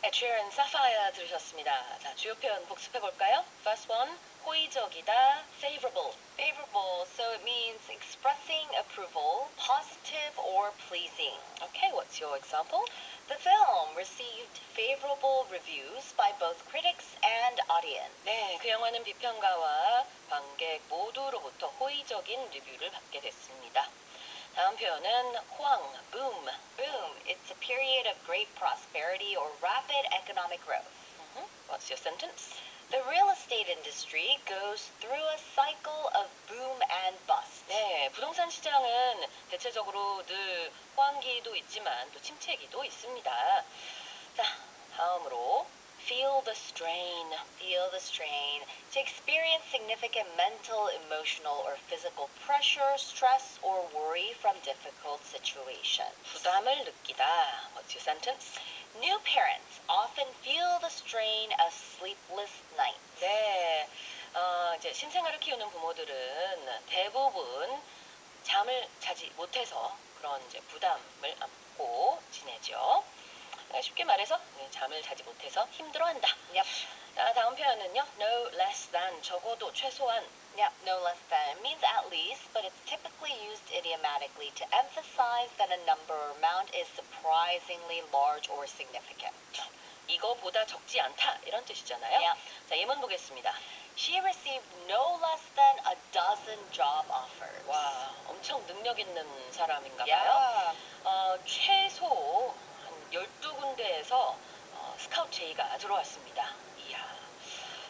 Ed Sheeran, Sapphire 들으셨습니다. 자, 주요 표현 복습해볼까요? First one, 호의적이다, favorable. Favorable, so it means expressing approval, positive or pleasing. Okay, what's your example? The film received favorable reviews by both critics and audience. 네, 그 영화는 비평가와 관객 모두로부터 호의적인 리뷰를 받게 됐습니다. 다음 표현은 호황, boom. Boom, it's a period of great prosperity or rapid economic growth. What's your sentence? The real estate industry goes through a cycle of boom and bust. 네, 부동산 시장은 대체적으로 늘 호황기도 있지만 또 침체기도 있습니다. 자, 다음으로 feel the strain. Feel the strain. To experience significant mental, emotional, or physical pressure, stress, or worry from difficult situations. 부담을 느끼다. What's your sentence? New parents often feel the strain of sleepless nights. 네, 이제 신생아를 키우는 부모들은 대부분 잠을 자지 못해서 그런 이제 부담을 안고 지내죠. 쉽게 말해서 잠을 자지 못해서 힘들어한다. Yep. 자, 다음 표현은요. No less than, 적어도 최소한. Yep, no less than. It means at least, but it's typically used idiomatically to emphasize that a number or amount is surprisingly large or significant. 이거보다 적지 않다 이런 뜻이잖아요. Yep. 자, 예문 보겠습니다. She received no less than a dozen job offers. 와, 엄청 능력 있는 사람인가 봐요. Yeah. 최소 한 12군데에서 스카우트 제의가 들어왔습니다. 이야.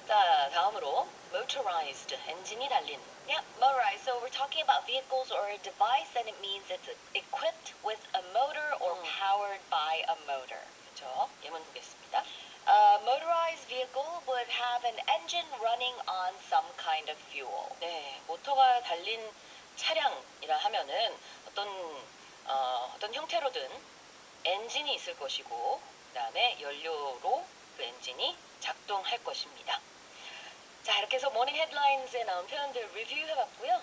자, 다음으로 motorized, 엔진이 달린. Yep, motorized. So we're talking about vehicles or a device, and it means it's equipped with a motor or powered by a motor. 그렇죠. 예문 보겠습니다. A motorized vehicle would have an engine running on some kind of fuel. 네, 모터가 달린 차량이라 하면은 어떤 형태로든 엔진이 있을 것이고, 그다음에 연료로 그 엔진이 작동할 것입니다. 자, 이렇게 해서 모닝 헤드라인즈에 나온 표현들 리뷰해봤고요.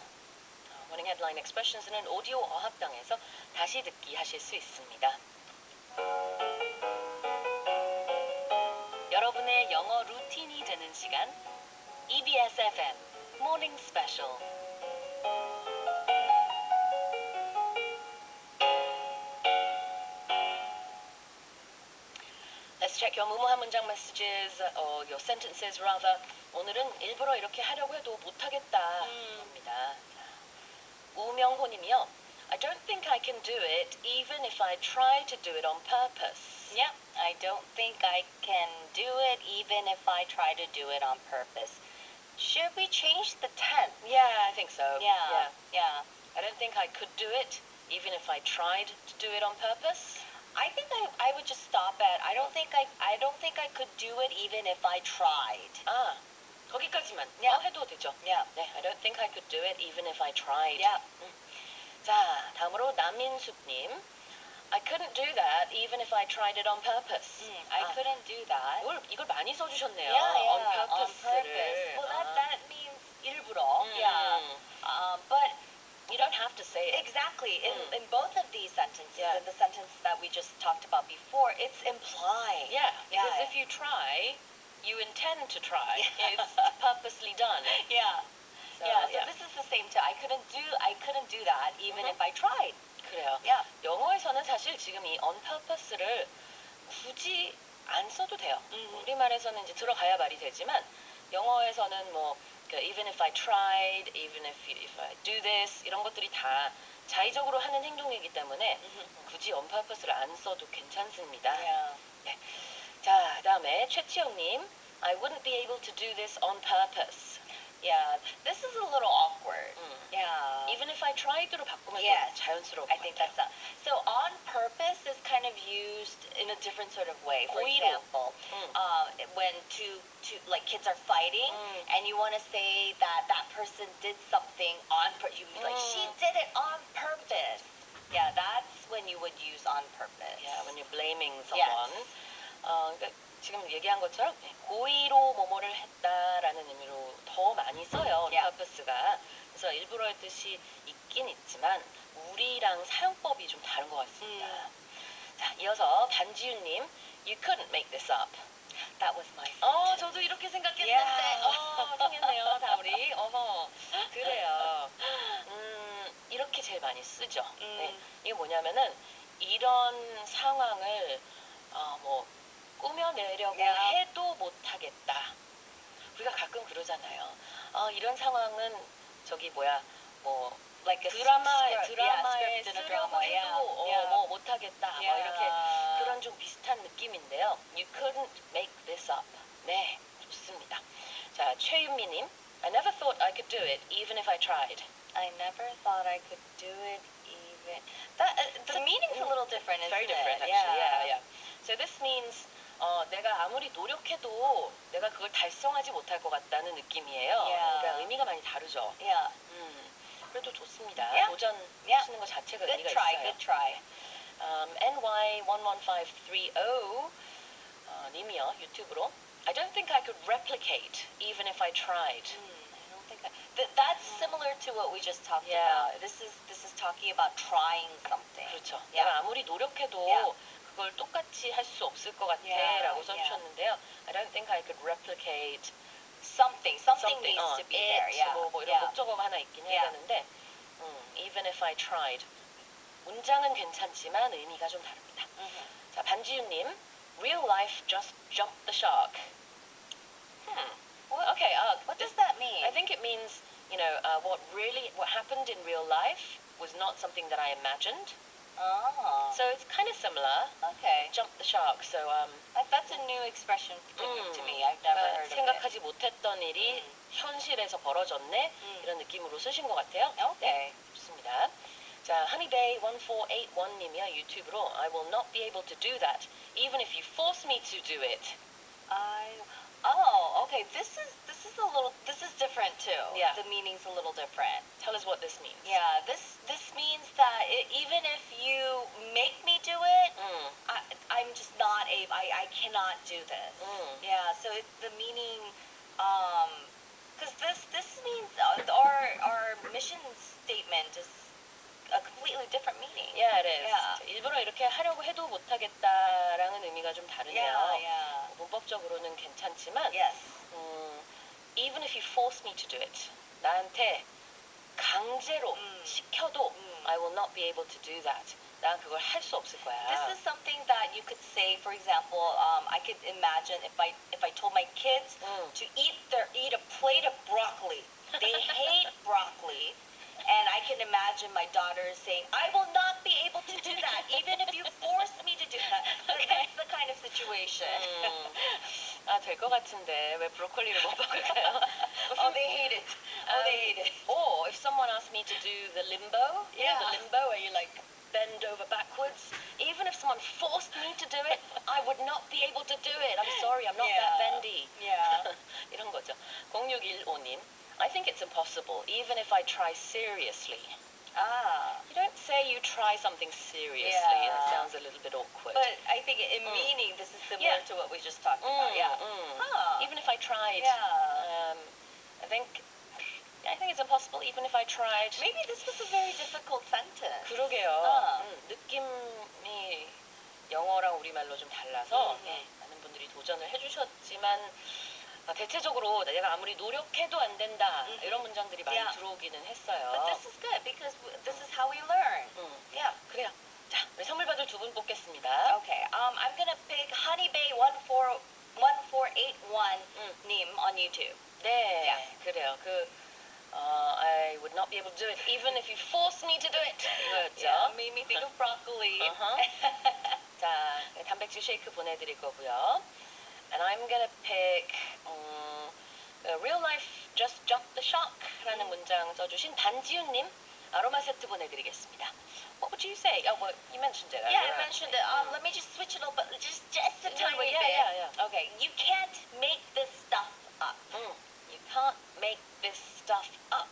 Morning Headline Expressions는 오디오 어학당에서 다시 듣기 하실 수 있습니다. 여러분의 영어 루틴이 되는 시간 EBS FM Morning Special. Let's check your 무모한 문장 messages, or your sentences rather. 오늘은 일부러 이렇게 하려고 해도 못하겠다 합니다. 우명호 님이요. I don't think I can do it even if I try to do it on purpose. Yep, I don't think I can do it even if I try to do it on purpose. Should we change the tense? Yeah, I think so. Yeah. I don't think I could do it even if I tried to do it on purpose. I think I would just stop at I don't think I could do it even if I tried. 아, 거기까지만 Yeah. 해도 되죠. Yeah. 네, I don't think I could do it even if I tried. Yeah. 자, 다음으로 남인숙님. I couldn't do that even if I tried it on purpose. I couldn't do that. 이걸 많이 써주셨네요. Yeah, on purpose를. on purpose. Well, that means 일부러. But you don't have to say it. exactly in both of these sentences, Yeah. in the sentence that we just talked about before, it's implying. Yeah, because if you try, you intend to try. It's purposely done. Yeah. So, So this is the same too. I couldn't do that even if I tried. 그래요. Yeah. 영어에서는 사실 지금 이 on purpose를 굳이 안 써도 돼요. 우리말에서는 이제 들어가야 말이 되지만 영어에서는 뭐 even if I tried, even if I do this 이런 것들이 다 자의적으로 하는 행동이기 때문에 굳이 on purpose를 안 써도 괜찮습니다. Yeah. 네. 자, 그다음에 최치영님, I wouldn't be able to do this on purpose. Yeah, this is a little awkward. Yeah. Even if I tried로 바꾸면 Yes. 자연스러울 것 I think 같아요. so on purpose is kind of used in a different sort of way. For 고의로. example, when two like kids are fighting and you want to say that person did something on purpose, you be like she did it on purpose. Yeah, that's when you would use on purpose. Yeah, when you're blaming Yes. someone. 그러니까 지금 얘기한 것처럼 고의로 뭐뭐를 했다라는 의미로 더 많이 써요. on purpose가. 그래서 일부러의 뜻이 있긴 있지만 우리랑 사용법이 좀 다른 것 같습니다. 자, 이어서 반지윤님, You couldn't make this up. That was my sentence. 저도 이렇게 생각했는데, Yeah. 통했네요, 다 우리. 그래요. 이렇게 제일 많이 쓰죠. 네. 이게 뭐냐면은 이런 상황을 뭐 꾸며내려고 해도 못하겠다. 우리가 가끔 그러잖아요. 이런 상황은 like a 드라마에 script in a 쓰려고 drama. 해도 Yeah. 뭐 못하겠다. Yeah. 이렇게 그런 좀 비슷한 느낌인데요. You couldn't make this up. 네, 좋습니다. 자, 최윤미님, I never thought I could do it even if I tried. I never thought I could do it even. The meaning's a little different, isn't Very different, it? actually. Yeah. So this means 내가 아무리 노력해도 내가 그걸 달성하지 못할 것 같다는 느낌이에요. 그러니까 의미가 많이 다르죠. Yeah. 그래도 좋습니다. Yeah. 도전하시는 것 자체가 Good 의미가 try. 있어요. Good try. NY11530 님이요, 유튜브로 I don't think I could replicate even if I tried. I don't think that's similar to what we just talked about. This is talking about trying something. 그렇죠. Yeah. 내가 아무리 노력해도 그걸 똑같이 할 수 없을 것 같아라고 써주셨는데요. I don't think I could replicate something needs to be there. Yeah. 뭐 이런 목적어가 하나 있긴 해야 되는데 even if I tried. 문장은 괜찮지만 의미가 좀 다릅니다. 자, 반지윤님, real life just jumped the shark. Okay. What does that mean? I think it means, what happened in real life was not something that I imagined. Oh. So it's kind of similar. Okay. Jump the shark. So that's a new expression to me. I've never heard of it. 생각하지 못했던 일이 현실에서 벌어졌네. 이런 느낌으로 쓰신 것 같아요. Okay. 네, 좋습니다. 자, honeyday1481님이요, 유튜브로 I will not be able to do that, even if you force me to do it. Okay. This is different too. Yeah. The meaning's a little different. Tell us what this means. Yeah. This means that even if you make me do it, I'm just not able. I cannot do this. Yeah. So the meaning Because this means our mission statement is a completely different meaning. Yeah, it is. Yeah. 일부러 이렇게 하려고 해도 못하겠다라는 의미가 좀 다르네요. Yeah. 문법적으로는 괜찮지만 Yes. even if you force me to do it, 나한테 강제로 시켜도 I will not be able to do that. 난 그걸 할 수 없을 거야. This is something that you could say. For example, I could imagine if I told my kids to eat a plate of broccoli. They hate broccoli. And I can imagine my daughter saying, I will not be able to do that, even if you force me to do that. That's the kind of situation. 될 것 같은데 왜 브로콜리를 못 먹을까요? Oh, they hate it. Oh, they hate it. Or if someone asked me to do the limbo, you know, Yeah. the limbo where you like bend over backwards, even if someone forced me to do it, I would not be able to do it. I'm sorry, I'm not that bendy. Yeah. 이런 거죠. 0615님, I think it's impossible, even if I try seriously. You don't say you try something seriously. Yeah. That sounds a little bit awkward. But I think in meaning, this is similar to what we just talked about. Yeah. Even if I tried. Yeah. I think it's impossible, even if I tried. Maybe this was a very difficult sentence. 그러게요. 느낌이 영어랑 우리말로 좀 달라서 많은 분들이 도전을 해주셨지만 대체적으로 내가 아무리 노력해도 안 된다 이런 문장들이 많이 들어오기는 했어요. But this is good because this is how we learn. Yeah. 그래요. 자, 우리 선물 받을 두 분 뽑겠습니다. Okay. I'm gonna pick Honeybay 1481 님 on YouTube. 네, Yeah. 그래요. I would not be able to do it even if you forced me to do it. 이거였죠. Yeah, made me think of broccoli. 자, 단백질 쉐이크 보내드릴 거고요. And I'm gonna pick real life just jump the shark라는 문장 써주신 반지윤님 아로마 세트 보내드리겠습니다. What would you say? Oh, well, you mentioned it. Yeah, I mentioned it. Let me just switch it a little bit, just a tiny bit. Yeah. Okay, you can't make this stuff up. You can't make this stuff up.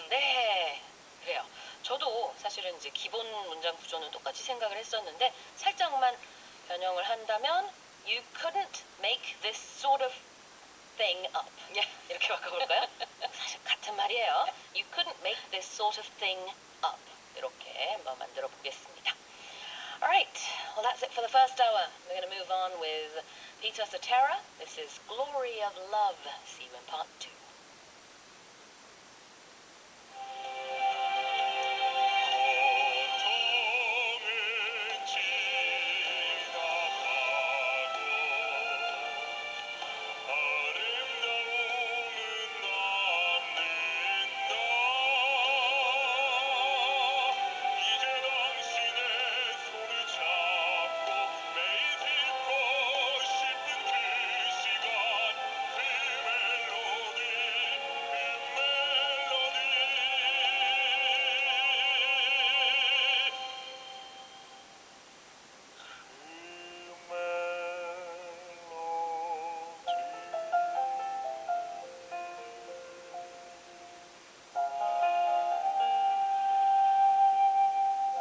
네, 그래요. 저도 사실은 이제 기본 문장 구조는 똑같이 생각을 했었는데 살짝만 변형을 한다면 You couldn't make this sort of thing up. 이렇게 바꿔볼까요? 사실 같은 말이에요. You couldn't make this sort of thing up. 이렇게 한번 만들어 보겠습니다. Alright, well that's it for the first hour. We're going to move on with Peter Cetera. This is Glory of Love. See you in part 2.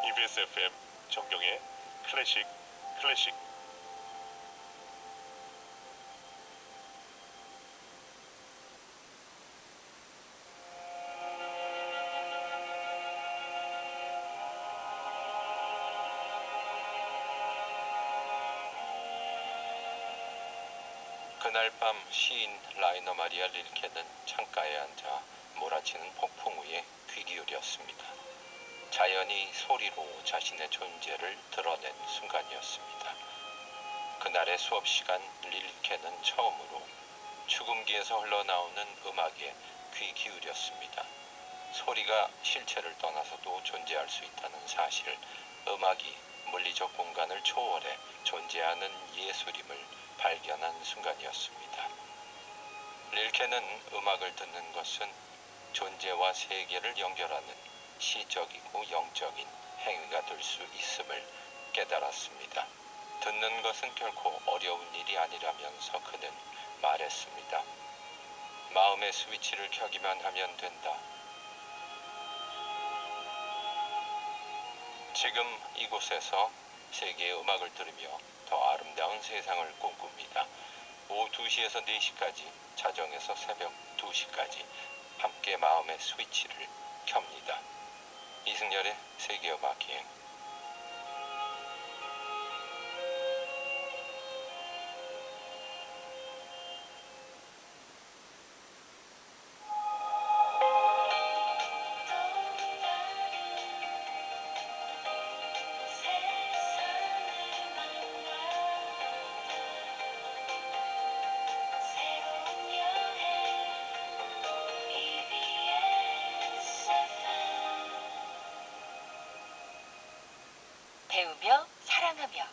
EBS FM 정경의 클래식 그날 밤 시인 라이너 마리아 릴케는 창가에 앉아 몰아치는 폭풍 위에 귀 기울였습니다. 자연이 소리로 자신의 존재를 드러낸 순간이었습니다. 그날의 수업 시간 릴케는 처음으로 축음기에서 흘러나오는 음악에 귀 기울였습니다. 소리가 실체를 떠나서도 존재할 수 있다는 사실, 음악이 물리적 공간을 초월해 존재하는 예술임을 발견한 순간이었습니다. 릴케는 음악을 듣는 것은 존재와 세계를 연결하는 시적이고 영적인 행위가 될 수 있음을 깨달았습니다. 듣는 것은 결코 어려운 일이 아니라면서 그는 말했습니다. 마음의 스위치를 켜기만 하면 된다. 지금 이곳에서 세계의 음악을 들으며 더 아름다운 세상을 꿈꿉니다. 오후 2시에서 4시까지 자정에서 새벽 2시까지 함께 마음의 스위치를 켭니다. 이승열의 세계음악 여행. 배우며 사랑하며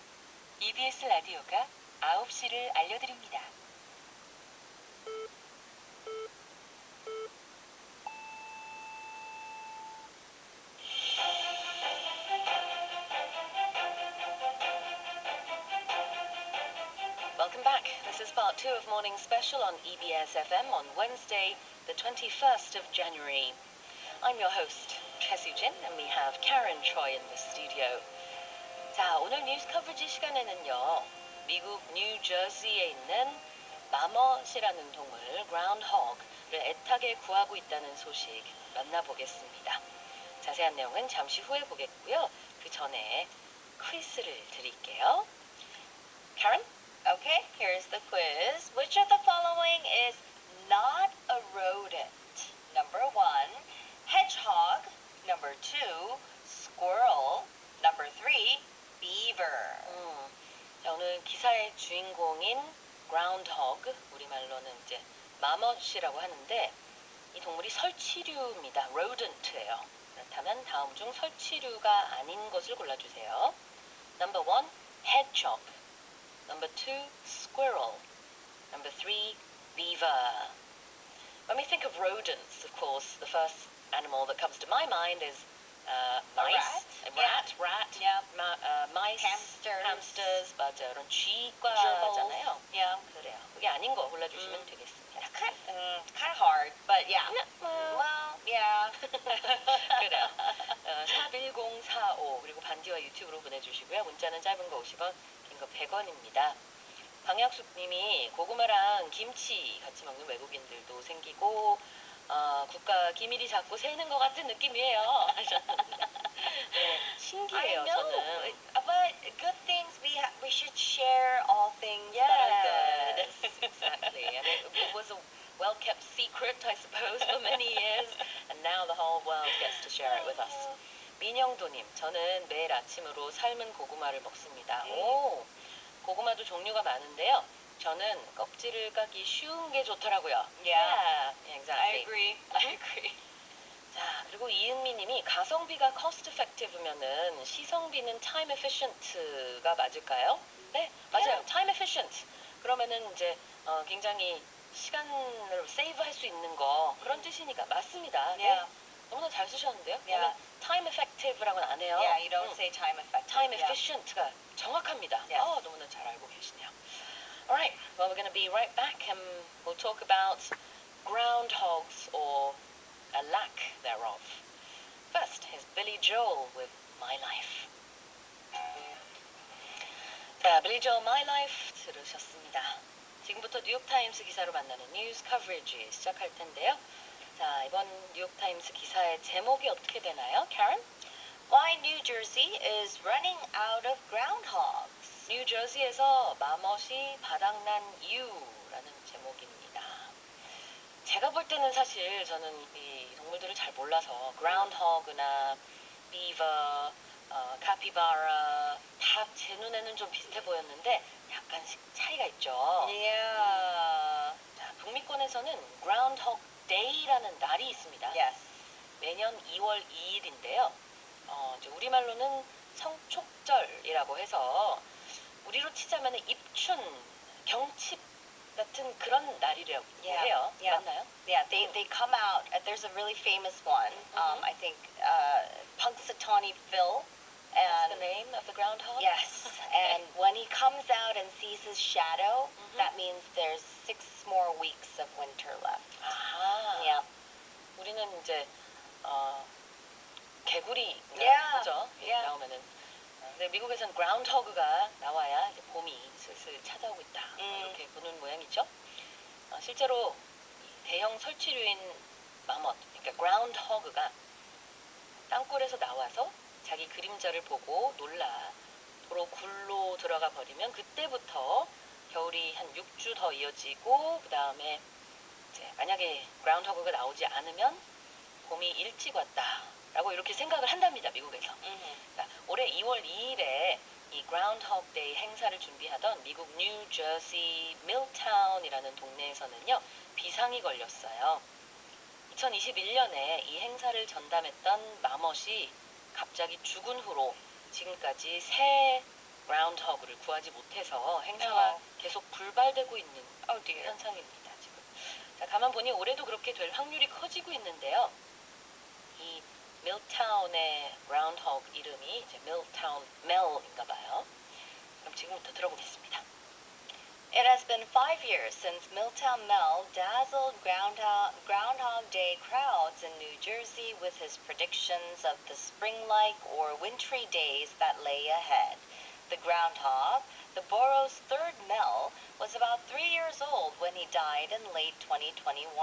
EBS 라디오가 9시를 알려드립니다. Welcome back. This is part 2 of Morning Special on EBS FM on Wednesday, the 21st of January. I'm your host, 최수진, and we have Karen Choi in the studio. 자, 오늘 뉴스 커버지 시간에는요, 미국 뉴저지에 있는 마멋이라는 동물, groundhog를 애타게 구하고 있다는 소식 만나보겠습니다. 자세한 내용은 잠시 후에 보겠고요. 그 전에 퀴즈를 드릴게요. Karen? Okay, here's the quiz. Which of the following is not a rodent? Number 1, hedgehog. Number 2, squirrel. Number 3, beaver. 자, 오늘 기사의 주인공인 groundhog, 우리말로는 이제 마멋이라고 하는데 이 동물이 설치류입니다. rodent예요. 그렇다면 다음 중 설치류가 아닌 것을 골라주세요. Number 1, hedgehog. Number 2, squirrel. Number 3, beaver. When we think of rodents, of course, the first animal that comes to my mind is mice. rat. Yeah. mice. hamsters. 맞아요. 이런 쥐과잖아요. Yeah. 그래요. 그게 아닌 거 골라주시면 되겠습니다. Kind of hard, but yeah. Well, yeah. 그래요. 샵 1045 그리고 반디와 유튜브로 보내주시고요. 문자는 짧은 거 50원, 긴 거 100원입니다. 방약숙님이 고구마랑 김치 같이 먹는 외국인들도 생기고 국가 기밀이 자꾸 새는 것 같은 느낌이에요. 하셨는데 네, 신기해요. I know, 저는. but good things we should share all things that are good. Yes, exactly. And it was a well-kept secret, I suppose, for many years, and now the whole world gets to share it with us. 민영도님, 저는 매일 아침으로 삶은 고구마를 먹습니다. 오, 고구마도 종류가 많은데요. 저는 껍질을 까기 쉬운 게 좋더라고요. Yeah, exactly. I agree. I agree. 자, 그리고 이은미님이 가성비가 cost effective면은 시성비는 time efficient가 맞을까요? 네, 맞아요. Yeah. time efficient. 그러면은 이제 굉장히 시간을 세이브할 수 있는 거 그런 뜻이니까 맞습니다. Yeah. 네, 너무나 잘 쓰셨는데요. Yeah. 왜냐면 time effective라고는 안 해요. Yeah, you don't say time effective. time Yeah. efficient가 정확합니다. Yes. 너무나 잘 알고 계시네요. Alright, well we're going to be right back and we'll talk about groundhogs or a lack thereof. First, here's Billy Joel with My Life. 자, Billy Joel My Life 들으셨습니다. 지금부터 뉴욕타임스 기사로 만나는 뉴스 커버리지 시작할 텐데요. 자, 이번 뉴욕타임스 기사의 제목이 어떻게 되나요, Karen? Why New Jersey is running out of groundhogs. 뉴저지에서 마멋이 바닥난 이유라는 제목입니다. 제가 볼 때는 사실 저는 이 동물들을 잘 몰라서 groundhog나 beaver, capybara 다 제 눈에는 좀 비슷해 보였는데 약간씩 차이가 있죠. Yeah. 자, 북미권에서는 groundhog day라는 날이 있습니다. Yes. 매년 2월 2일인데요. 이제 우리말로는 성촉절이라고 해서 우리로 치자면 입춘, 경칩 같은 그런 날이라고 해요. 맞나요? Yeah, they come out. There's a really famous one. I think Punxsutawney Phil. That's the name of the groundhog? Yes, and when he comes out and sees his shadow, that means there's 6 more weeks of winter left. 아하. Yeah. 우리는 이제 개구리 Yeah. 그죠? Yeah. 나오면은 근데 미국에서는 groundhog가 나와야 이제 봄이 슬슬 찾아오고 있다. 이렇게 보는 모양이죠. 실제로 대형 설치류인 마멋, 그러니까 그라운드 허그가 땅굴에서 나와서 자기 그림자를 보고 놀라 도로 굴로 들어가 버리면 그때부터 겨울이 한 6주 더 이어지고 그 다음에 이제 만약에 그라운드 허그가 나오지 않으면 봄이 일찍 왔다라고 이렇게 생각을 한답니다. 미국에서. 그러니까 올해 2월 2일에 이 그라운드 허그 데이 행사를 준비하던 미국 뉴저지 밀타운이라는 동네에서는요. 비상이 걸렸어요. 2021년에 이 행사를 전담했던 마멋이 갑자기 죽은 후로 지금까지 새 그라운드 허그를 구하지 못해서 행사가 계속 불발되고 있는 현상입니다. 지금. 자, 가만 보니 올해도 그렇게 될 확률이 커지고 있는데요. 이 밀타운의 그라운드 허그 이름이 이제 밀타운 멜인가 봐요. 그럼 지금부터 들어보겠습니다. It has been 5 years since Milltown Mel dazzled Groundhog Day crowds in New Jersey with his predictions of the spring-like or wintry days that lay ahead. The groundhog, the borough's third Mel, was about 3 years old when he died in late 2021.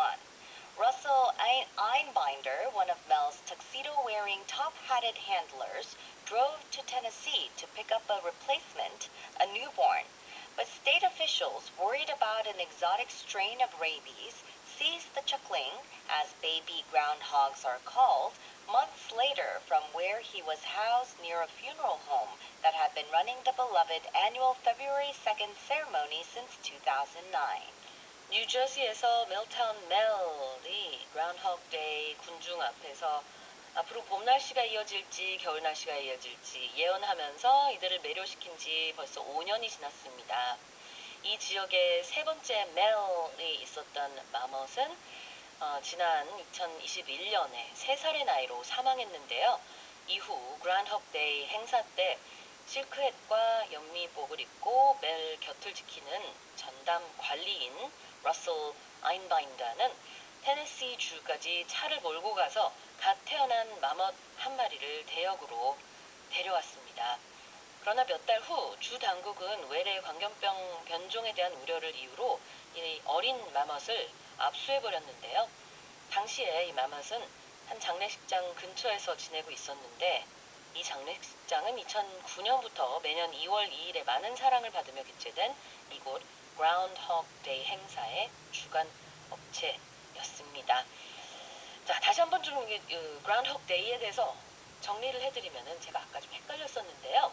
Russell Einbinder, one of Mel's tuxedo-wearing, top-hatted handlers, drove to Tennessee to pick up a replacement, a newborn. But state officials, worried about an exotic strain of rabies, seized the chuckling, as baby groundhogs are called, months later from where he was housed near a funeral home that had been running the beloved annual February 2nd ceremony since 2009. 뉴저지에서 밀타운 멜이 그라운드 허그 데이 군중 앞에서 앞으로 봄 날씨가 이어질지 겨울 날씨가 이어질지 예언하면서 이들을 매료시킨 지 벌써 5년이 지났습니다. 이 지역의 세 번째 멜이 있었던 마멋은 지난 2021년에 3살의 나이로 사망했는데요. 이후 그라운드 허그 데이 행사 때 실크햇과 연미복을 입고 멜 곁을 지키는 전담 관리인 러셀 아인바인더는 테네시 주까지 차를 몰고 가서 갓 태어난 마멋 한 마리를 대역으로 데려왔습니다. 그러나 몇 달 후 주 당국은 외래 광견병 변종에 대한 우려를 이유로 이 어린 마멋을 압수해버렸는데요. 당시에 이 마멋은 한 장례식장 근처에서 지내고 있었는데 이 장례식장은 2009년부터 매년 2월 2일에 많은 사랑을 받으며 개최된 이곳 그라운드 허그 데이 행사의 주관 업체였습니다. 자, 다시 한번 좀 그라운드 허그 데이에 대해서 정리를 해드리면은 제가 아까 좀 헷갈렸었는데요.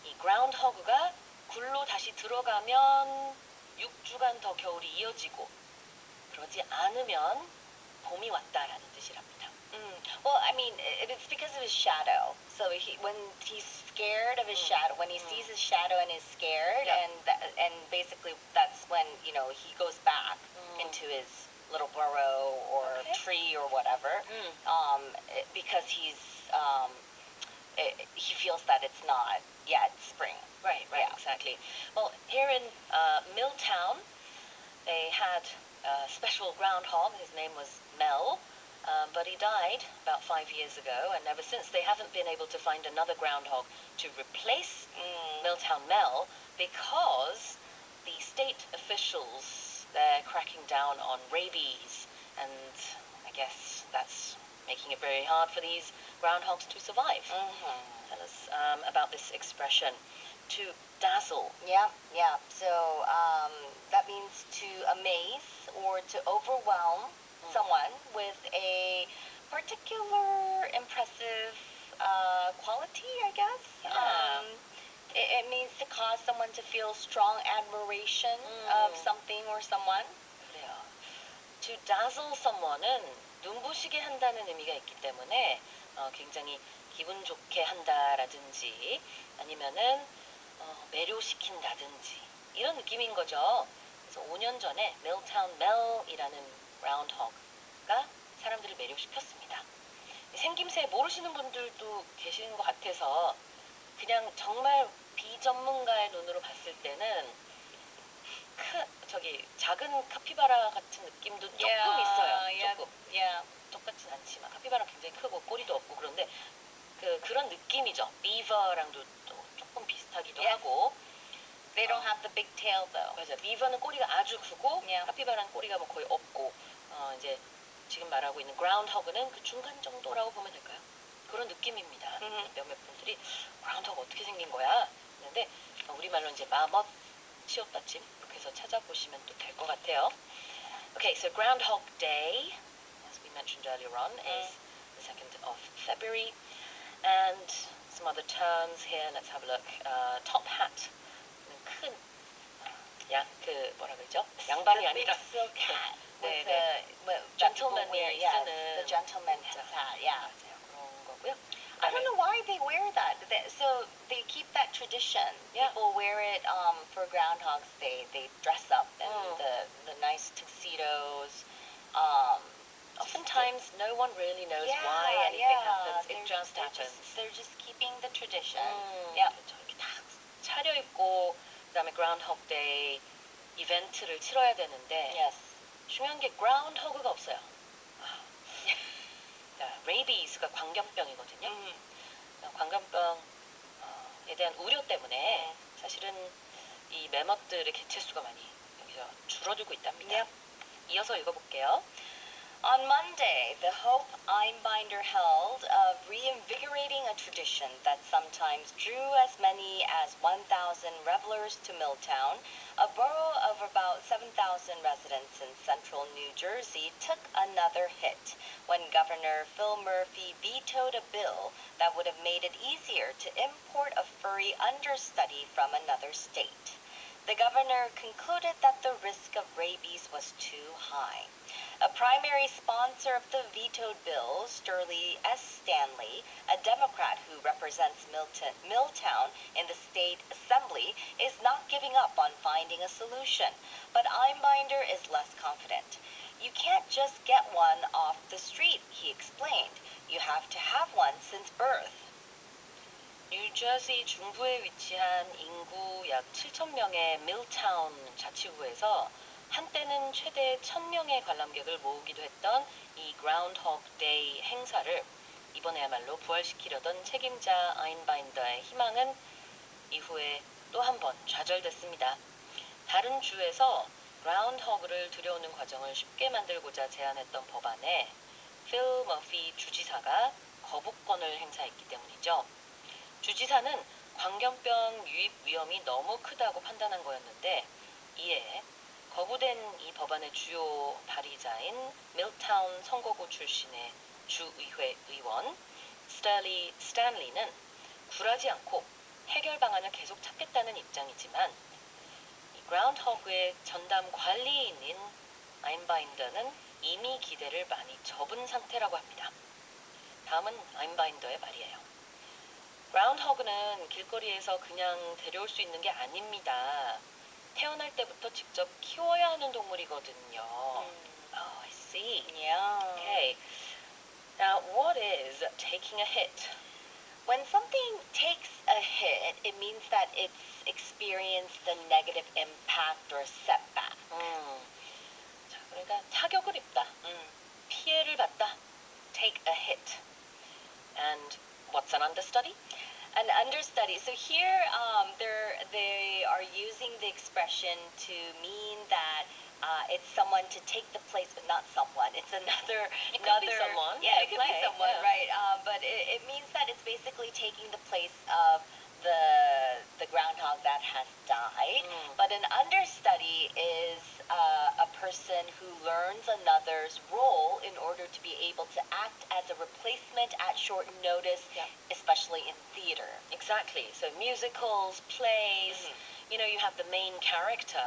이 그라운드 허그가 굴로 다시 들어가면 6주간 더 겨울이 이어지고 그러지 않으면 봄이 왔다라는 뜻이랍니다. Well, I mean, it's because of his shadow. So when he's scared of his shadow, when he sees his shadow and is scared, and basically that's when he goes back into his little burrow or tree or whatever, because he feels that it's not yet spring. Right, exactly. Well, here in Milltown, they had a special groundhog. His name was Mel. But he died about 5 years ago, and ever since they haven't been able to find another groundhog to replace Milltown Mel because the state officials, they're cracking down on rabies, and I guess that's making it very hard for these groundhogs to survive. Tell us about this expression, to dazzle. Yeah. So that means to amaze or to overwhelm someone with a particular impressive quality, I guess. Yeah. It means to cause someone to feel strong admiration of something or someone. 그래요. To dazzle someone은 눈부시게 한다는 의미가 있기 때문에 굉장히 기분 좋게 한다라든지 아니면은 매료시킨다든지 이런 느낌인 거죠. 그래서 5년 전에 밀타운 멜이라는 그라운드 허그가 사람들을 매료시켰습니다. 생김새 모르시는 분들도 계시는 것 같아서 그냥 정말 비전문가의 눈으로 봤을 때는 작은 카피바라 같은 느낌도 조금 있어요. 조금. 똑같진 않지만 카피바라 굉장히 크고 꼬리도 없고 그런데 그런 느낌이죠. 비버랑도 또 조금 비슷하기도 하고. They don't have the big tail though. 맞아요. 비버는 꼬리가 아주 크고 카피바라는 꼬리가 뭐 거의 없고 이제 지금 말하고 있는 groundhog는 그 중간 정도라고 보면 될까요? 그런 느낌입니다. 몇몇 분들이 groundhog 어떻게 생긴 거야? 했는데 우리말로 이제 마멋 치읓받침 이렇게 해서 찾아보시면 또 될 것 같아요. Okay, so Groundhog Day, as we mentioned earlier on, is the 2nd of February. And some other terms here. Let's have a look. Top hat. 큰, 뭐라 그러죠? 양반이 아니라. Big silk hat. 네, With 네. gentlemen wear, gentleman이 yes, 쓰는 the gentleman's hat, yeah. 맞아요. 그런 거고요. I don't know why they wear that. So they keep that tradition. Yeah. People wear it for Groundhog's Day. They dress up in the nice tuxedos. Oftentimes, no one really knows why anything happens. It just happens. They're just keeping the tradition. 그렇죠. 이렇게 딱 차려입고 그다음에 Groundhog Day 이벤트를 치러야 되는데 Yes. 중요한 게 Groundhog가 없어요. 레이비스가 광견병이거든요. 광견병에 대한 우려 때문에 사실은 이 매멋들의 개체수가 많이 여기서 줄어들고 있답니다. 이어서 읽어볼게요. On Monday, the hope Einbinder held of reinvigorating a tradition that sometimes drew as many as 1,000 revelers to Milltown, a borough of about 7,000 residents in central New Jersey, took another hit when Governor Phil Murphy vetoed a bill that would have made it easier to import a furry understudy from another state. The governor concluded that the risk of rabies was too high. A primary sponsor of the vetoed bill, Sterling S. Stanley, a Democrat who represents Milltown in the state assembly, is not giving up on finding a solution, but Einbinder is less confident. You can't just get one off the street, he explained. You have to have one since birth. 뉴저지 중부에 위치한 인구 약 7,000명의 밀타운 자치구에서 한때는 최대 1,000명의 관람객을 모으기도 했던 이 Groundhog Day 행사를 이번에야말로 부활시키려던 책임자 아인바인더의 희망은 이후에 또 한 번 좌절됐습니다. 다른 주에서 Groundhog를 들여오는 과정을 쉽게 만들고자 제안했던 법안에 필 머피 주지사가 거부권을 행사했기 때문이죠. 주지사는 광견병 유입 위험이 너무 크다고 판단한 거였는데 이에 거부된 이 법안의 주요 발의자인 밀타운 선거구 출신의 주의회 의원 스탠리는 굴하지 않고 해결 방안을 계속 찾겠다는 입장이지만 이 그라운드호그의 전담 관리인인 아인바인더는 이미 기대를 많이 접은 상태라고 합니다. 다음은 아인바인더의 말이에요. 그라운드호그는 길거리에서 그냥 데려올 수 있는 게 아닙니다. 태어날 때부터 직접 키워야 하는 동물이거든요. Oh, I see. Yeah. Okay. Now, what is taking a hit? When something takes a hit, it means that it's experienced a negative impact or setback. 자, 그러니까 타격을 입다, 피해를 받다. Take a hit. And what's an understudy? An understudy. So here, they are using the expression to mean that it's someone to take the place, but not someone. It's another. It could be someone. Yeah, it it could play, be someone, yeah. right? But it means that it's basically taking the place of the groundhog that has died. But an understudy is a person who learns another's role in order to be able to act as a replacement at short notice, especially in theater. Exactly. So musicals, plays, you have the main character.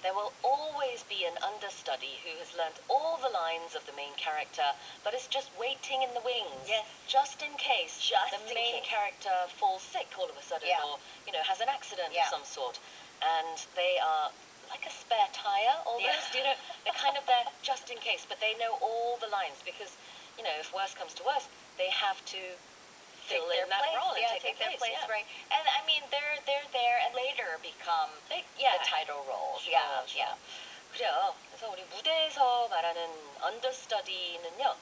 There will always be an understudy who has learnt all the lines of the main character, but is just waiting in the wings. Yes. Just in case Just the in main case. character falls sick all of a sudden or, has an accident of some sort. And they are like a spare tire almost, they're kind of there just in case, but they know all the lines because, if worse comes to worse, they have to fill in that role and take their place. Right? And I mean, they're there and later become the title roles. Sure. 그래요. 그래서 우리 무대에서 말하는 understudy는요,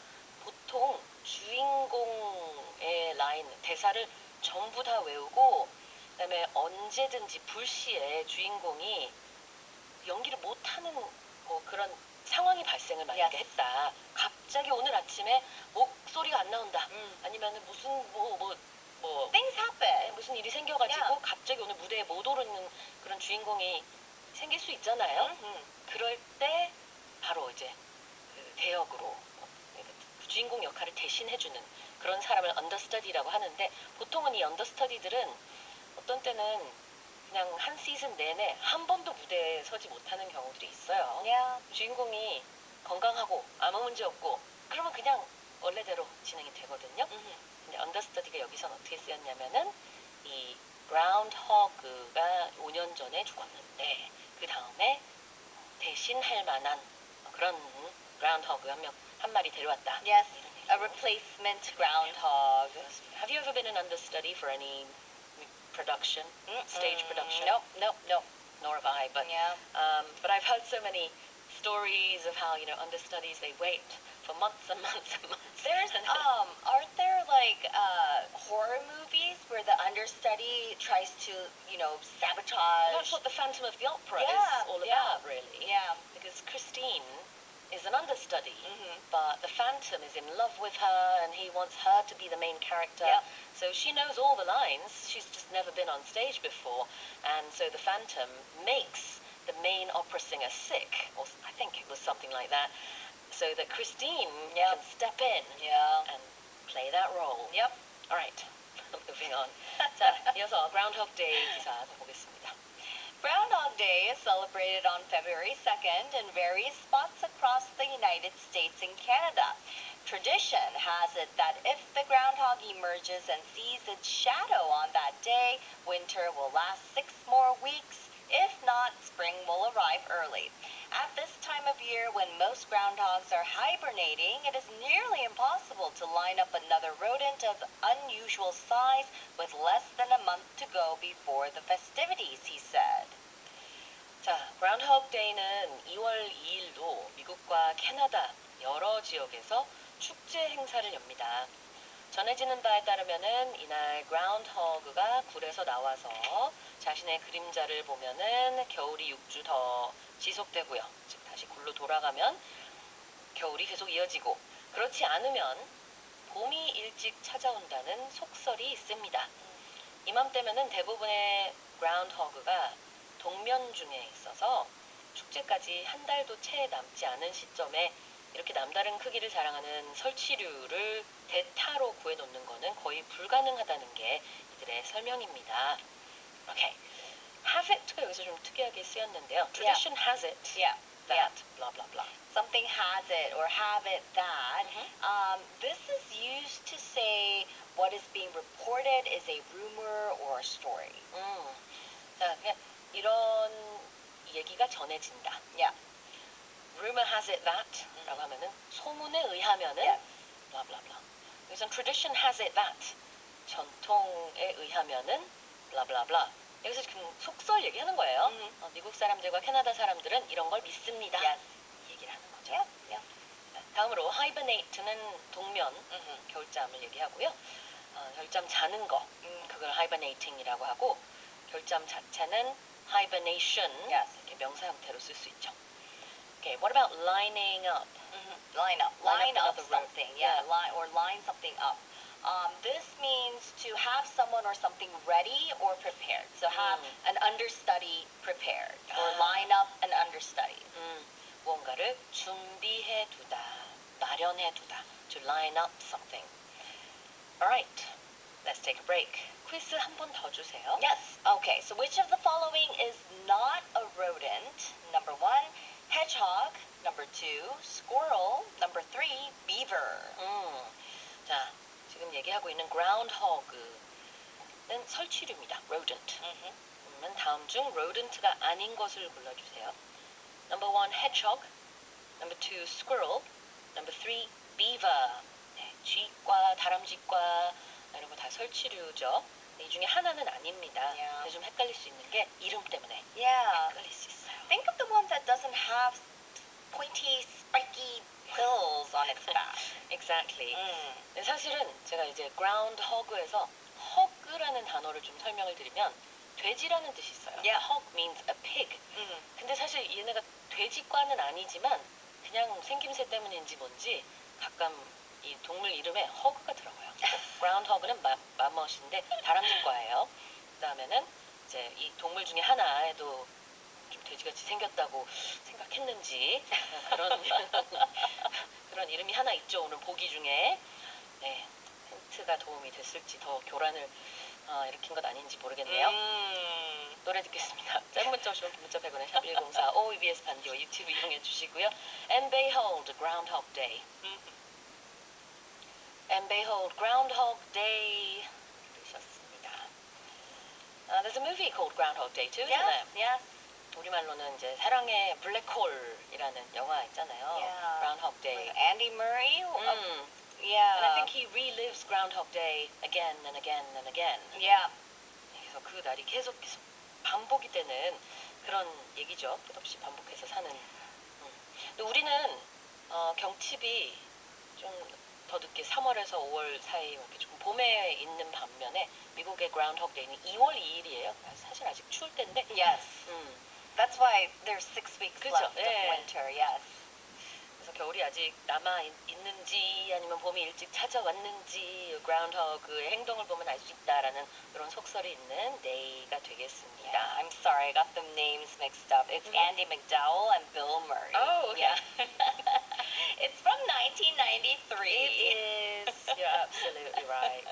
보통 주인공의 라인, 대사를 전부 다 외우고, 그다음에 언제든지 불시에 주인공이 연기를 못하는 그런 상황이 발생을 만약에 Yes. 했다. 갑자기 오늘 아침에 목소리가 안 나온다. Mm. 아니면 무슨 Things happen. 무슨 일이 생겨가지고 Yeah. 갑자기 오늘 무대에 못 오르는 그런 주인공이 생길 수 있잖아요. Mhm. 그럴 때 바로 이제 그 대역으로 그 주인공 역할을 대신해주는 그런 사람을 언더스터디라고 하는데 보통은 이 언더스터디들은 어떤 때는 그냥 한 시즌 내내 한 번도 무대에 서지 못하는 경우들이 있어요. Yeah. 주인공이 건강하고 아무 문제 없고 그러면 그냥 원래대로 진행이 되거든요. Mhm. 근데 언더스터디가 여기선 어떻게 쓰였냐면은 이 그라운드허그가 5년 전에 죽었는데 그 다음에 대신할 만한 그런 그라운드허그 한 마리 데려왔다. Yes. 이런 A 얘기로. replacement groundhog. 그렇습니다. Have you ever been an understudy for any production, stage production? Nope. Nope. Nope. Nor have I, but Yeah. but I've heard so many stories of how understudies they wait for months and months and months. There's aren't there like horror movies where the understudy tries to sabotage? That's what the Phantom of the Opera Yeah, is all yeah. about, really. Yeah. Because Christine is an understudy, Mhm. but the Phantom is in love with her and he wants her to be the main character. Yep. So she knows all the lines. She's just never been on stage before. And so the Phantom makes the main opera singer sick, or I think it was something like that, so that Christine Yep. can step in Yeah. and play that role. Yep. All right, moving on. 자, 이어서 Groundhog Day 기사 더 보겠습니다. Groundhog Day is celebrated on February 2nd in various spots across the United States and Canada. Tradition has it that if the groundhog emerges and sees its shadow on that day, winter will last 6 more weeks. If not, spring will arrive early. At this time of year, when most groundhogs are hibernating, it is nearly impossible to line up another rodent of unusual size with less than a month to go before the festivities, he said. 자, Groundhog Day는 2월 2일로 미국과 캐나다 여러 지역에서 축제 행사를 엽니다. 전해지는 바에 따르면은 이날 Groundhog가 굴에서 나와서 자신의 그림자를 보면은 겨울이 6주 더 지속되고요. 즉 다시 굴로 돌아가면 겨울이 계속 이어지고 그렇지 않으면 봄이 일찍 찾아온다는 속설이 있습니다. 이맘때면은 대부분의 Groundhog가 동면 중에 있어서 축제까지 한 달도 채 남지 않은 시점에 이렇게 남다른 크기를 자랑하는 설치류를 대타로 구해놓는 것은 거의 불가능하다는 게 이들의 설명입니다. 오케이. Have it가 여기서 좀 특이하게 쓰였는데요. Tradition has it Yeah. that blah blah blah. Something has it or have it that. This is used to say what is being reported is a rumor or a story. 자, 그냥 이런 얘기가 전해진다. Yeah. Rumor has it that 라고 하면은 소문에 의하면은 Yes. blah blah blah. 여기선 tradition has it that 전통에 의하면은 blah blah blah. 여기서 지금 속설 얘기하는 거예요. 미국 사람들과 캐나다 사람들은 이런 걸 믿습니다. Yes. 이 얘기를 하는 거죠. Yeah. Yeah. 다음으로 hibernate는 동면, 겨울잠을 얘기하고요. 겨울잠 자는 거, 그걸 hibernating이라고 하고 겨울잠 자체는 hibernation, Yes. 이렇게 명사 형태로 쓸 수 있죠. Okay, what about lining up? Line up. Line Line up up another row. something. Yeah. Yeah. Line something up. This means to have someone or something ready or prepared. So have an understudy prepared or line up an understudy. 무언가를 준비해 두다, 마련해 두다. To line up something. Alright, let's take a break. 퀴즈 한 번 더 주세요. Yes. Okay. So which of the following is not a rodent? Number 1, hedgehog. Number 2, squirrel. Number 3, beaver. 자, 지금 얘기하고 있는 groundhog는 설치류입니다. rodent. 그러면 다음 중 rodent가 아닌 것을 골라주세요. Number 1, hedgehog. Number 2, squirrel. Number 3, beaver. 네, 쥐과 다람쥐과 이런 거 다 설치류죠. 이 중에 하나는 아닙니다. Yeah. 근데 좀 헷갈릴 수 있는 게 이름 때문에 Yeah. 헷갈릴 수 있어요. Think of the one that doesn't have pointy, spiky quills on its back. Exactly. 근데 사실은 제가 이제 groundhog에서 hog라는 단어를 좀 설명을 드리면 돼지라는 뜻이 있어요. Yeah. Hog means a pig. 근데 사실 얘네가 돼지과는 아니지만 그냥 생김새 때문인지 뭔지 가끔 이 동물 이름에 허그가 들어가요. 그라운드허그는 맘머신데 다람쥐과예요. 그다음에는 이제 이 동물 중에 하나에도 좀 돼지같이 생겼다고 생각했는지 그런 그런 이름이 하나 있죠. 오늘 보기 중에 네, 힌트가 도움이 됐을지 더 교란을 일으킨 것 아닌지 모르겠네요. 노래 듣겠습니다. 짧은 문자 오시면 문자 100원에 샵1045 OEBS 반디오 유튜브 이용해 주시고요. And behold, Groundhog Day. And behold, Groundhog Day. 들으셨습니다. There's a movie called Groundhog Day too, isn't Yes, there? yes. 우리말로는 이제 사랑의 블랙홀이라는 영화 있잖아요. Yeah. Groundhog Day. With Andy Murray? And I Yeah. think he relives Groundhog Day again and again and again. Yeah. 그래서 그 날이 계속 반복이 되는 그런 얘기죠. 끝없이 반복해서 사는. 근데 우리는 경칩이 좀 더 늦게 3월에서 5월 사이 이렇게 조금 봄에 있는 반면에 미국의 Groundhog Day는 2월 2일이에요. 사실 아직 추울 때인데. Yes. That's why there's 6 weeks 그쵸? left of 예. winter. Yes. 그래서 겨울이 아직 남아 있는지 아니면 봄이 일찍 찾아왔는지 그라운드허그의 행동을 보면 알 수 있다라는 그런 속설이 있는 데이가 되겠습니다. Yeah, I'm sorry, I got the names mixed up. It's Andy McDowell and Bill Murray. Oh, okay. Yeah. It's from 1993. It is. You're absolutely right.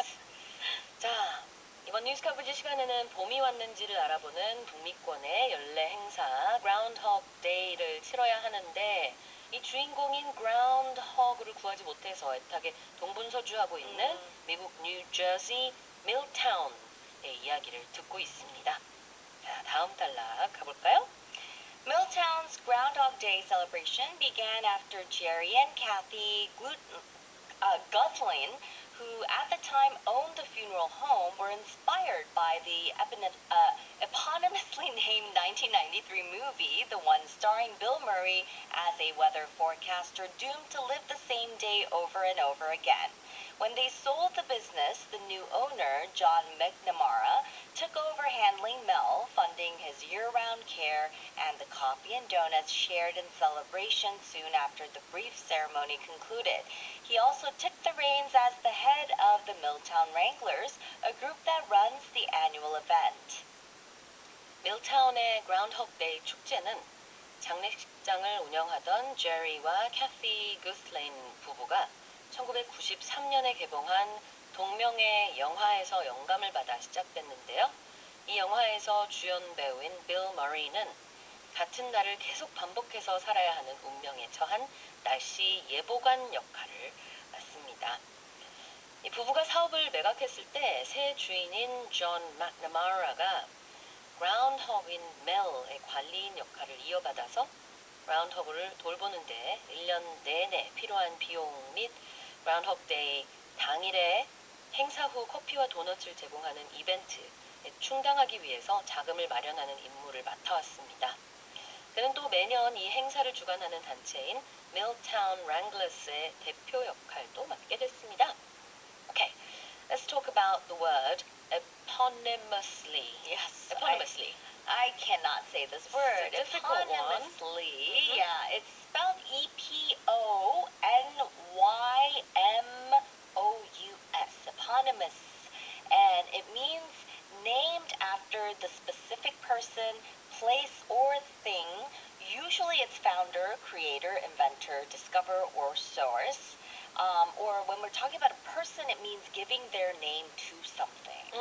자, 이번 뉴스 커버지 시간에는 봄이 왔는지를 알아보는 북미권의 연례 행사 Groundhog Day를 치러야 하는데 이 주인공인 그라운드허그를 구하지 못해서 애타게 동분서주하고 있는 미국 뉴저지 밀타운의 이야기를 듣고 있습니다. 자, 다음 단락 가볼까요? Milltown's Groundhog Day celebration began after Jerry and Kathy Guthlin, who at the time owned the funeral home, were inspired by the eponymously named 1993 movie, the one starring Bill Murray as a weather forecaster doomed to live the same day over and over again. When they sold the business, the new owner, John McNamara, took over handling Mel, funding his year-round care and the coffee and donuts shared in celebration soon after the brief ceremony concluded. He also took the reins as the head of the Milltown Wranglers, a group that runs the annual event. 밀타운의 그라운드허그 데이 축제는 장례식장을 운영하던 제리와 캐시 구슬레인 부부가 1993년에 개봉한 동명의 영화에서 영감을 받아 시작됐는데요. 이 영화에서 주연 배우인 빌 머리는 같은 날을 계속 반복해서 살아야 하는 운명에 처한 날씨 예보관 역할을 맡습니다. 이 부부가 사업을 매각했을 때 새 주인인 존 맥너마라가 그라운드허그인 멜의 관리인 역할을 이어받아서 그라운드허그를 돌보는데 1년 내내 필요한 비용 및 그라운드허그 데이 당일에 행사 후 커피와 도넛을 제공하는 이벤트에 충당하기 위해서 자금을 마련하는 임무를 맡아왔습니다. 그는 또 매년 이 행사를 주관하는 단체인 Milltown Wranglers의 대표 역할도 맡게 됐습니다. Okay, let's talk about the word eponymously. Yes. Eponymously. I cannot say this word. It's a difficult one. Eponymously. Yeah, it's spelled E-P-O-N-Y-M-O-U-S. Eponymous. And it means named after the specific person, place, or thing. Usually it's founder, creator, inventor, discoverer, or source. Or when we're talking about a person, it means giving their name to something.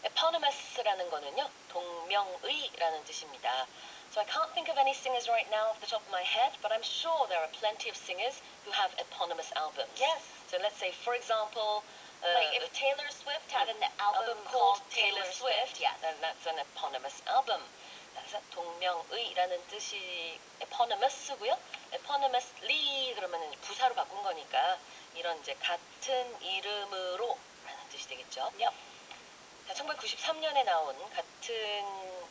Eponymous라는 거는요, 동명의라는 뜻입니다. So I can't think of any singers right now off the top of my head, but I'm sure there are plenty of singers who have eponymous albums. Yes. So let's say, for example, Like if Taylor Swift had an album called called Taylor Swift, yes. then that's an eponymous album. 그래서 동명의라는 뜻이 eponymous고요. eponymously 그러면 부사로 바꾼 거니까 이런 이제 같은 이름으로라는 뜻이 되겠죠. Yep. 1993년에 나온 같은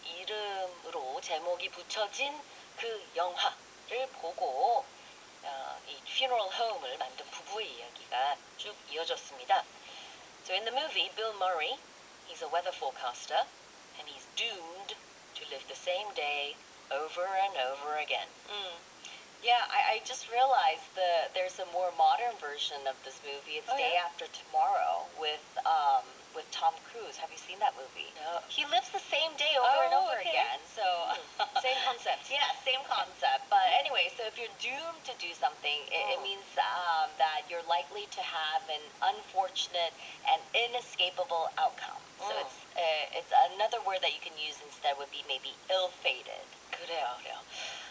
이름으로 제목이 붙여진 그 영화를 보고 이 funeral home을 만든 부부의 이야기가 쭉 이어졌습니다. So in the movie, Bill Murray, he's a weather forecaster and he's doomed to live the same day over and over again. Yeah, I just realized there's a more modern version of this movie. It's Oh, Day yeah? After Tomorrow with Tom Cruise. Have you seen that movie? No. He lives the same day over and Oh, over okay. again. So Same concept. yeah, same concept. But anyway, so if you're doomed to do something, it means that you're likely to have an unfortunate and inescapable outcome. So Mm. it's another word that you can use instead would be maybe ill-fated. 그래요.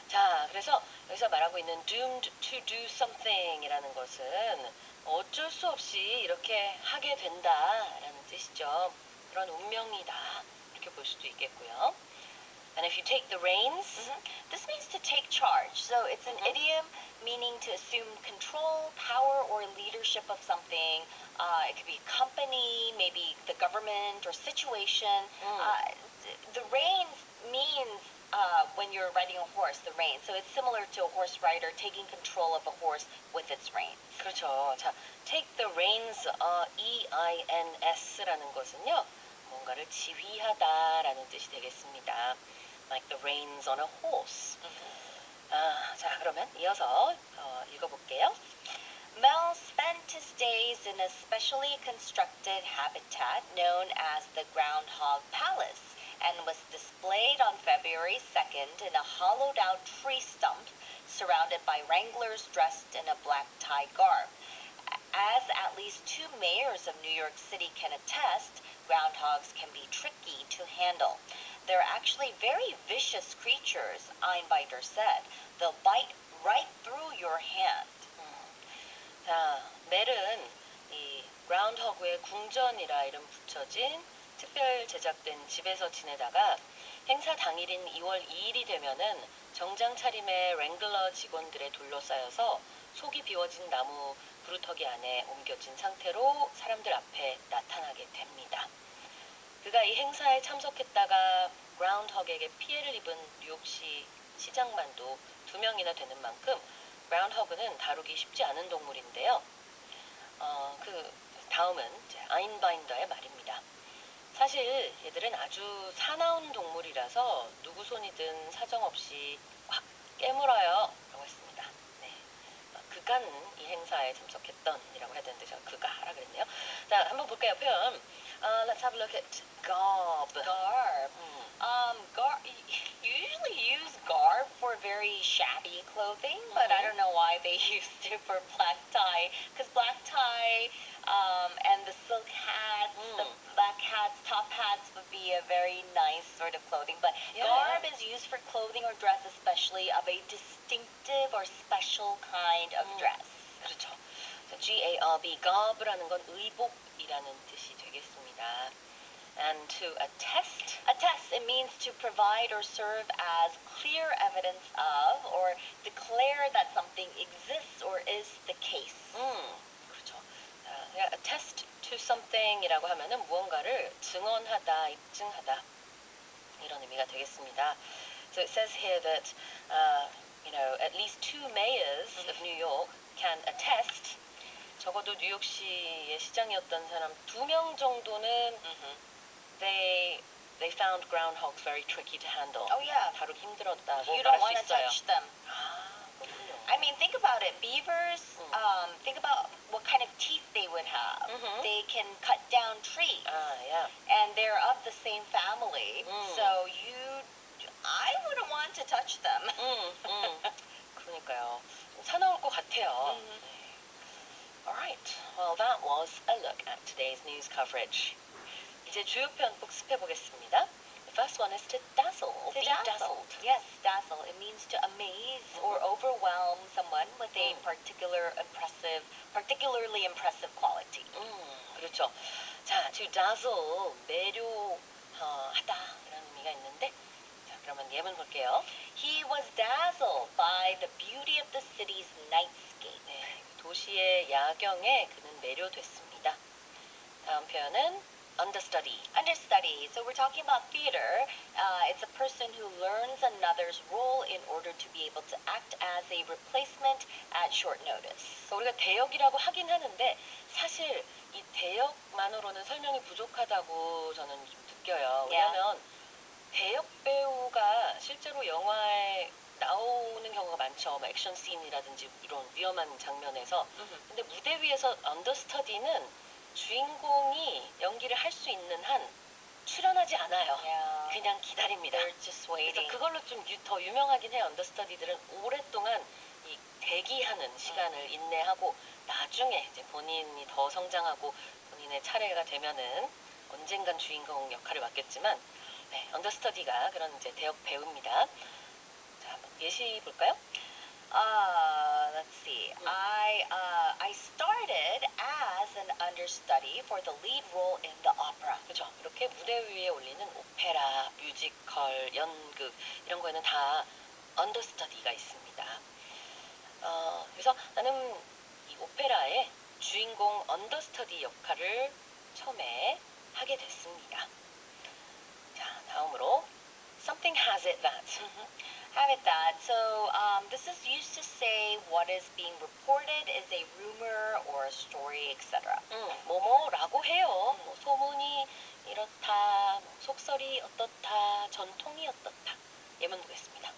자, 그래서 여기서 말하고 있는 doomed to do something이라는 것은 어쩔 수 없이 이렇게 하게 된다라는 뜻이죠. 그런 운명이다. 이렇게 볼 수도 있겠고요. And if you take the reins, This means to take charge. So it's an idiom meaning to assume control, power, or leadership of something. It could be a company, maybe the government or situation. The reins means when you're riding a horse, the reins. So it's similar to a horse rider taking control of a horse with its reins. 그렇죠. 자, take the reins, EINS라는 것은요, 뭔가를 지휘하다라는 뜻이 되겠습니다. Like the reins on a horse. 자, 그러면 이어서 읽어볼게요. Mel spent his days in a specially constructed habitat known as the Groundhog Palace and was displayed on February 2nd in a hollowed-out tree stump surrounded by wranglers dressed in a black tie garb. As at least 2 mayors of New York City can attest, groundhogs can be tricky to handle. They're actually very vicious creatures, Einbeiter said. They'll bite right through your hand. 자, 멜은 이 그라운드허그의 궁전이라 이름 붙여진 특별 제작된 집에서 지내다가 행사 당일인 2월 2일이 되면은 정장 차림의 랭글러 직원들에 둘러싸여서 속이 비워진 나무 부루터기 안에 옮겨진 상태로 사람들 앞에 나타나게 됩니다. 그가 이 행사에 참석했다가 그라운드허그에게 피해를 입은 뉴욕시 시장만도 2명이나 되는 만큼 그라운드허그는 다루기 쉽지 않은 동물인데요. 그 다음은 아인바인더의 말입니다. 사실 얘들은 아주 사나운 동물이라서 누구 손이든 사정없이 확 깨물어요 라고 했습니다. 네. 그간 이 행사에 참석했던이라고 해야 되는데 제가 그가 하라 그랬네요. 자, 한번 볼까요, 표현. Let's have a look at garb. Garb. You usually use garb for very shabby clothing, but I don't know why they used it for black tie. Because black tie and the silk hats, the black hats, top hats would be a very nice sort of clothing. But Yeah. garb is used for clothing or dress, especially of a distinctive or special kind of dress. 그렇죠. G-A-R-B, garb라는 건 의복이라는 뜻이 되겠습니다. And to attest, Attest, it means to provide or serve as clear evidence of or declare that something exists or is the case. 그렇죠. 자, attest to something이라고 하면은 무언가를 증언하다, 입증하다 이런 의미가 되겠습니다. So it says here that at least 2 mayors of New York can attest. 적어도 뉴욕시의 시장이었던 사람 2명 정도는 they found groundhogs very tricky to handle. Oh yeah. 다루기 힘들었다고 You 말할 don't 수 want to 있어요. touch them. 그렇군요. I mean, think about it. Beavers, think about what kind of teeth they would have. They can cut down trees. yeah. And they're of the same family. So I wouldn't want to touch them. 그러니까요. 좀 사나울 것 같아요. Alright, well that was a look at today's news coverage. 이제 주요 표현 복습해 보겠습니다. The first one is to dazzle, be dazzled. Yes, dazzle. It means to amaze or overwhelm someone with a particularly impressive quality. 그렇죠. 자, to dazzle, 매료하다 이런 의미가 있는데 자, 그러면 예문 볼게요. He was dazzled by the beauty of the city's nightscape. 네, 도시의 야경에 그는 매료됐습니다. 다음 표현은 understudy. Understudy. So we're talking about theater. It's a person who learns another's role in order to be able to act as a replacement at short notice. 우리가 대역이라고 하긴 하는데 사실 이 대역만으로는 설명이 부족하다고 저는 좀 느껴요. 왜냐하면 대역 배우가 실제로 영화에 나오는 경우가 많죠. 뭐 액션 씬이라든지 이런 위험한 장면에서. Mhm. 근데 무대 위에서 언더스터디는 주인공이 연기를 할 수 있는 한 출연하지 않아요. Yeah. 그냥 기다립니다. They're just 그래서 waiting. 그걸로 좀 더 유명하긴 해요. 언더스터디들은 오랫동안 이 대기하는 시간을 인내하고 나중에 이제 본인이 더 성장하고 본인의 차례가 되면은 언젠간 주인공 역할을 맡겠지만 네, 언더스터디가 그런 이제 대역 배우입니다. 자, 한번 예시 볼까요? Let's see. I started as an understudy for the lead role in the opera. 그죠? 이렇게 무대 위에 올리는 오페라, 뮤지컬, 연극 이런 거에는 다 언더스터디가 있습니다. 그래서 나는 이 오페라의 주인공 언더스터디 역할을 처음에 하게 됐습니다. 자, 다음으로 something has it that. Have it that. So this is used to say what is being reported is a rumor or a story, etc. 뭐뭐라고 해요. 뭐 소문이 이렇다, 뭐 속설이 어떻다, 전통이 어떻다. 예문 보겠습니다.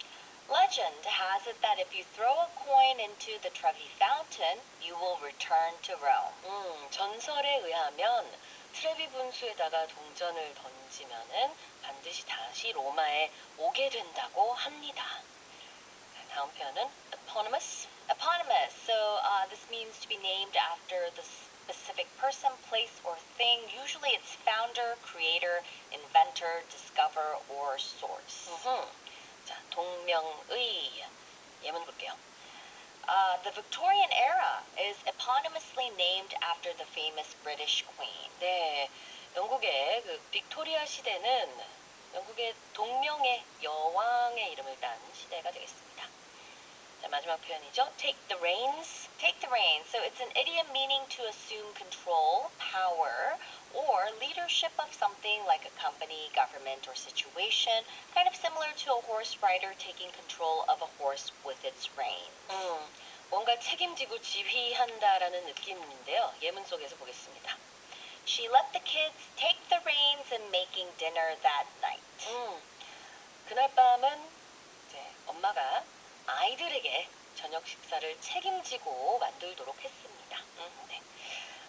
Legend has it that if you throw a coin into the Trevi Fountain, you will return to Rome. 전설에 의하면 트레비 분수에다가 동전을 던지면은 반드시 다시 로마에 오게 된다고 합니다. 다음 표현은 eponymous. Eponymous. So this means to be named after the specific person, place, or thing. Usually it's founder, creator, inventor, discover, or source. 자, 동명의. 예문 볼게요. The Victorian era is eponymously named after the famous British Queen. 네, 영국의 그 빅토리아 시대는 영국의 동명의 여왕의 이름을 딴 시대가 되겠습니다. 자, 마지막 표현이죠. Take the reins. Take the reins. So it's an idiom meaning to assume control, power, or leadership of something like a company, government, or situation, kind of similar to a horse rider taking control of a horse with its reins. 뭔가 책임지고 지휘한다라는 느낌인데요. 예문 속에서 보겠습니다. She let the kids take the reins in making dinner that night. 그날 밤은 이제 엄마가 아이들에게 저녁 식사를 책임지고 만들도록 했습니다. 네.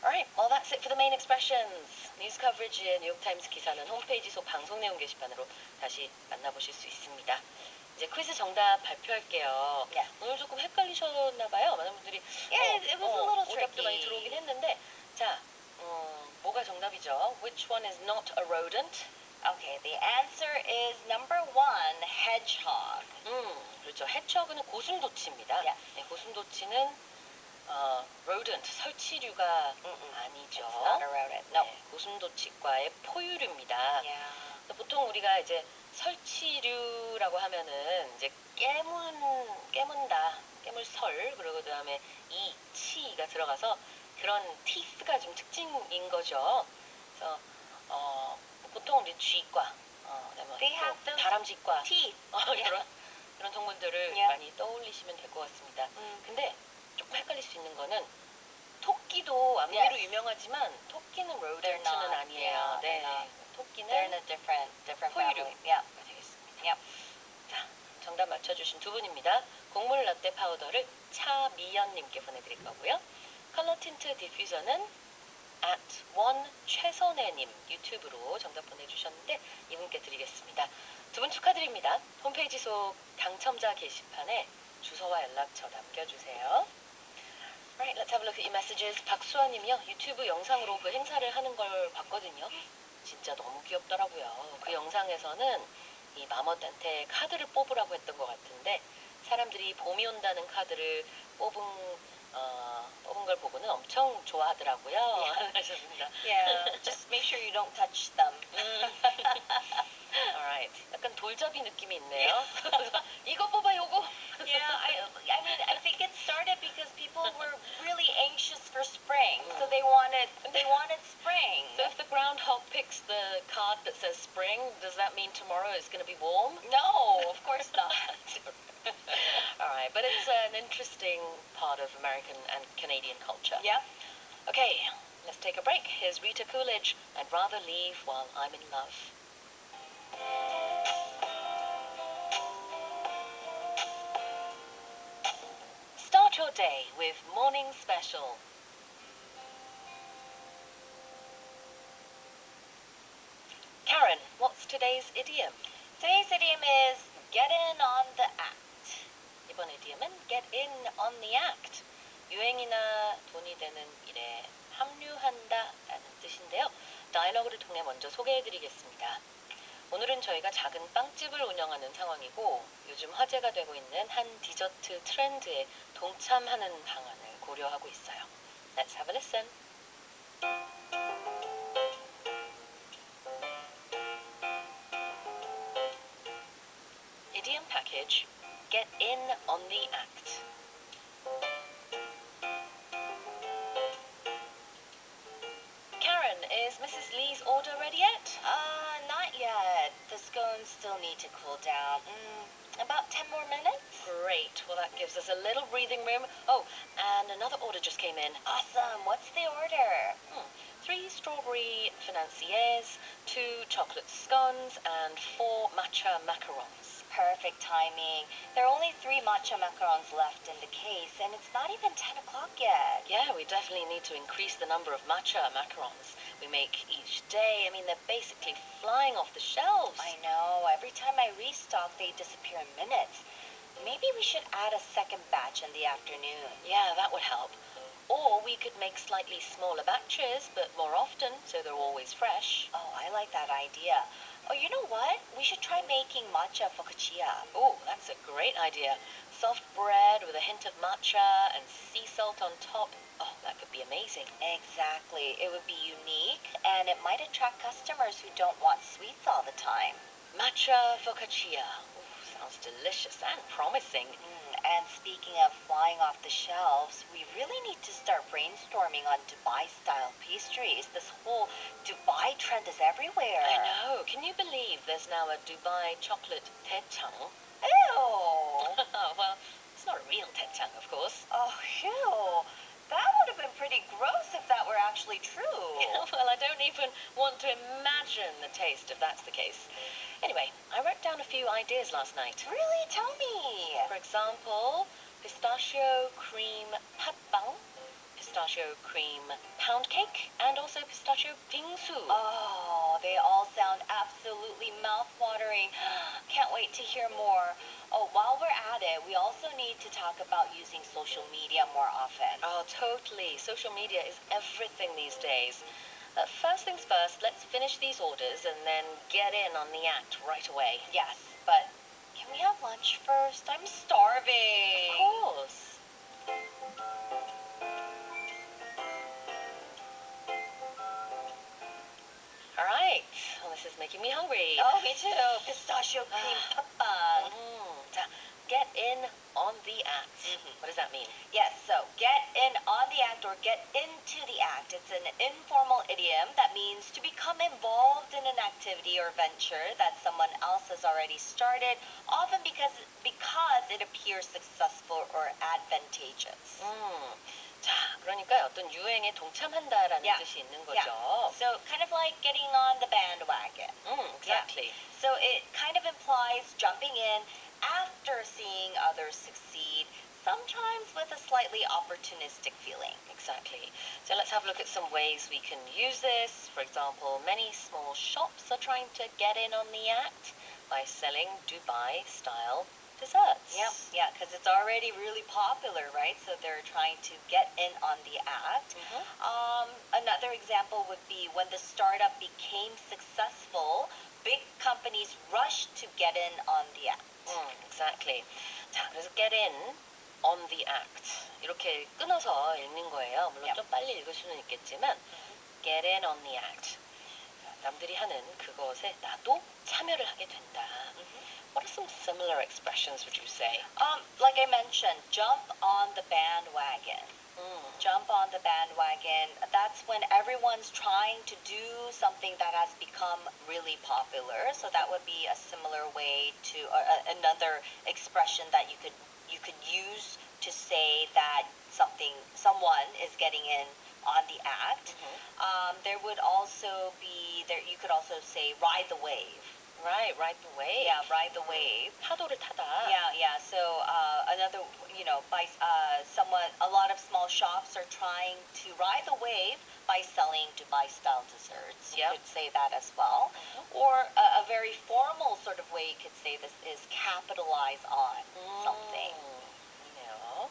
Alright, well that's it for the main expressions. 뉴스 커버리지의 뉴욕타임스 기사는 홈페이지 속 방송 내용 게시판으로 다시 만나보실 수 있습니다. 이제 퀴즈 정답 발표할게요. Yeah. 오늘 조금 헷갈리셨나봐요. 많은 분들이 Yeah, it was a little 오답도 많이 tricky. 들어오긴 했는데 자, 뭐가 정답이죠? Which one is not a rodent? Okay, the answer is number 1, hedgehog. 그렇죠. 해치허그는 고슴도치입니다. Yeah. 네, 고슴도치는 rodent, 설치류가 아니죠. It's not a rodent. No. 네, 고슴도치과의 포유류입니다. Yeah. 보통 우리가 이제 설치류라고 하면은 이제 깨문다, 깨물설, 그리고 그다음에 치가 들어가서 그런 teeth가 좀 특징인 거죠. 그래서 보통 우리 쥐과, They have those 다람쥐과, teeth. 이런 동물들을 Yeah. 많이 떠올리시면 될 것 같습니다. 근데 조금 헷갈릴 수 있는 거는 토끼도 안미로 Yes. 유명하지만 토끼는 They're rodent는 not. 아니에요. Yeah, 네, they're not. 토끼는 They're in a different 포유류. family. Yeah. 되겠습니다. Yep. 자, 정답 맞춰주신 두 분입니다. 곡물 라떼 파우더를 차미연님께 보내드릴 거고요. 컬러 틴트 디퓨저는 @1최선혜님 유튜브로 정답 보내주셨는데 이분께 드리겠습니다. 두 분 축하드립니다. 홈페이지 속 당첨자 게시판에 주소와 연락처 남겨주세요. Right, let's have a look at your messages. 박수아님이요. 유튜브 영상으로 그 행사를 하는 걸 봤거든요. 진짜 너무 귀엽더라고요. 그 영상에서는 이 마멋한테 카드를 뽑으라고 했던 것 같은데 사람들이 봄이 온다는 카드를 뽑은 걸 보고는 엄청 좋아하더라고요. 하셨습니다. Yeah. Just make sure you don't touch them. Alright. 약간 돌잡이 느낌이 있네요. 이거 뽑아 요거. Yeah, I mean, I think it started because people were really anxious for spring, so they wanted spring. So if the groundhog picks the card that says spring, does that mean tomorrow it's going to be warm? No, of course not. Alright, but it's an interesting part of American and Canadian culture. Yeah. Okay, let's take a break. Here's Rita Coolidge. I'd rather leave while I'm in love. Start your day with Morning Special. Karen, what's today's idiom? Today's idiom is get in on the act. 이번 idiom은 get in on the act. 유행이나 돈이 되는 일에 합류한다 라는 뜻인데요. 다이alo그를 통해 먼저 소개해드리겠습니다. 오늘은 저희가 작은 빵집을 운영하는 상황이고 요즘 화제가 되고 있는 한 디저트 트렌드에 동참하는 방안을 고려하고 있어요. Let's have a listen. Idiom package, get in on the act. Karen, is Mrs. Lee's order ready yet? Not yet. The scones still need to cool down. About 10 more minutes? Great. Well, that gives us a little breathing room. Oh, and another order just came in. Awesome. What's the order? 3 strawberry financiers, 2 chocolate scones, and 4 matcha macarons. Perfect timing. There are only 3 matcha macarons left in the case, and it's not even 10 o'clock yet. Yeah, we definitely need to increase the number of matcha macarons we make each day. I mean, they're basically flying off the shelves. I know. Every time I restock, they disappear in minutes. Maybe we should add a second batch in the afternoon. Yeah, that would help. Or we could make slightly smaller batches, but more often, so they're always fresh. Oh, I like that idea. Oh, you know what? We should try making matcha focaccia. Oh, that's a great idea. Soft bread with a hint of matcha and sea salt on top. Oh, that could be amazing. Exactly. It would be unique, and it might attract customers who don't want sweets all the time. Matcha focaccia. Ooh, sounds delicious and promising. And speaking of flying off the shelves, we really need to start brainstorming on Dubai-style pastries. This whole Dubai trend is everywhere. I know. Can you believe there's now a Dubai chocolate taechang? Ew! Well, it's not a real taechang, of course. Oh, ew! That would have been pretty gross if that were actually true. Well, I don't even want to imagine the taste if that's the case. Anyway, I wrote down a few ideas last night. Really? Tell me. For example, pistachio cream patbang, pistachio cream pound cake, and also pistachio bingsu. Oh, they all sound absolutely mouth-watering. Can't wait to hear more. Oh, while we're at it, we also need to talk about using social media more often. Oh, totally. Social media is everything these days. First things first, let's finish these orders and then get in on the act right away. Yes, but can we have lunch first? I'm starving. Of course. All right. Well, this is making me hungry. Oh, me too. Pistachio cream patbang. 자, get in on the act. What does that mean? Yes, so get in on the act or get into the act. It's an informal idiom that means to become involved in an activity or venture that someone else has already started, often because it appears successful or advantageous. 자, 그러니까 어떤 유행에 동참한다라는 Yeah. 뜻이 있는 Yeah. 거죠. So kind of like getting on the bandwagon. Exactly. So it kind of implies jumping in after seeing others succeed, sometimes with a slightly opportunistic feeling. Exactly. So let's have a look at some ways we can use this. For example, many small shops are trying to get in on the act by selling Dubai-style desserts. Yeah, because it's already really popular, right? So they're trying to get in on the act. Another example would be when the startup became successful, big companies rushed to get in on the act. Exactly. 자, 그래서 get in on the act. 이렇게 끊어서 읽는 거예요. 물론 좀 빨리 읽을 수는 있겠지만 get in on the act. 남들이 하는 그것에 나도 참여를 하게 된다. What are some similar expressions would you say? Like I mentioned, jump on the bandwagon. Jump on the bandwagon. That's when everyone's trying to do something that has become really popular. So that would be a similar way to another expression that you could use to say that someone is getting in on the act. There would also be you could also say ride the wave. Right, ride the wave. Yeah, ride the wave. 파도를 타다. Yeah. So another, by someone trying to ride the wave by selling Dubai-style desserts. You Yep. could say that as well. Or a very formal sort of way you could say this is capitalize on something. You know,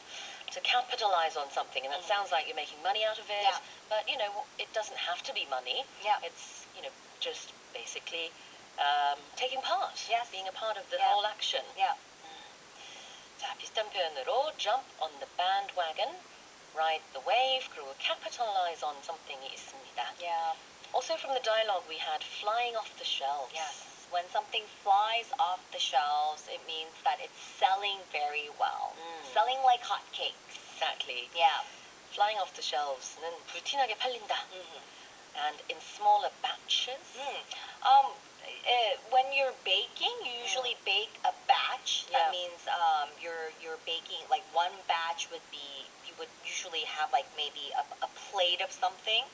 to capitalize on something, and that sounds like you're making money out of it. Yeah. But it doesn't have to be money. Yeah. It's just basically taking part. Yes. Being a part of the Yeah. whole action. Yeah. 자, 비슷한 표현으로 jump on the bandwagon, ride the wave, 그리고 capitalize on something이 있습니다. Yeah. Also from the dialogue we had flying off the shelves. Yes. When something flies off the shelves, it means that it's selling very well. Selling like hotcakes. Exactly. Yeah. Flying off the shelves는 불티나게 팔린다. And in smaller batches. When you're baking, you usually bake a batch. That Yeah. means you're baking like one batch would be you would usually have like maybe a plate of something.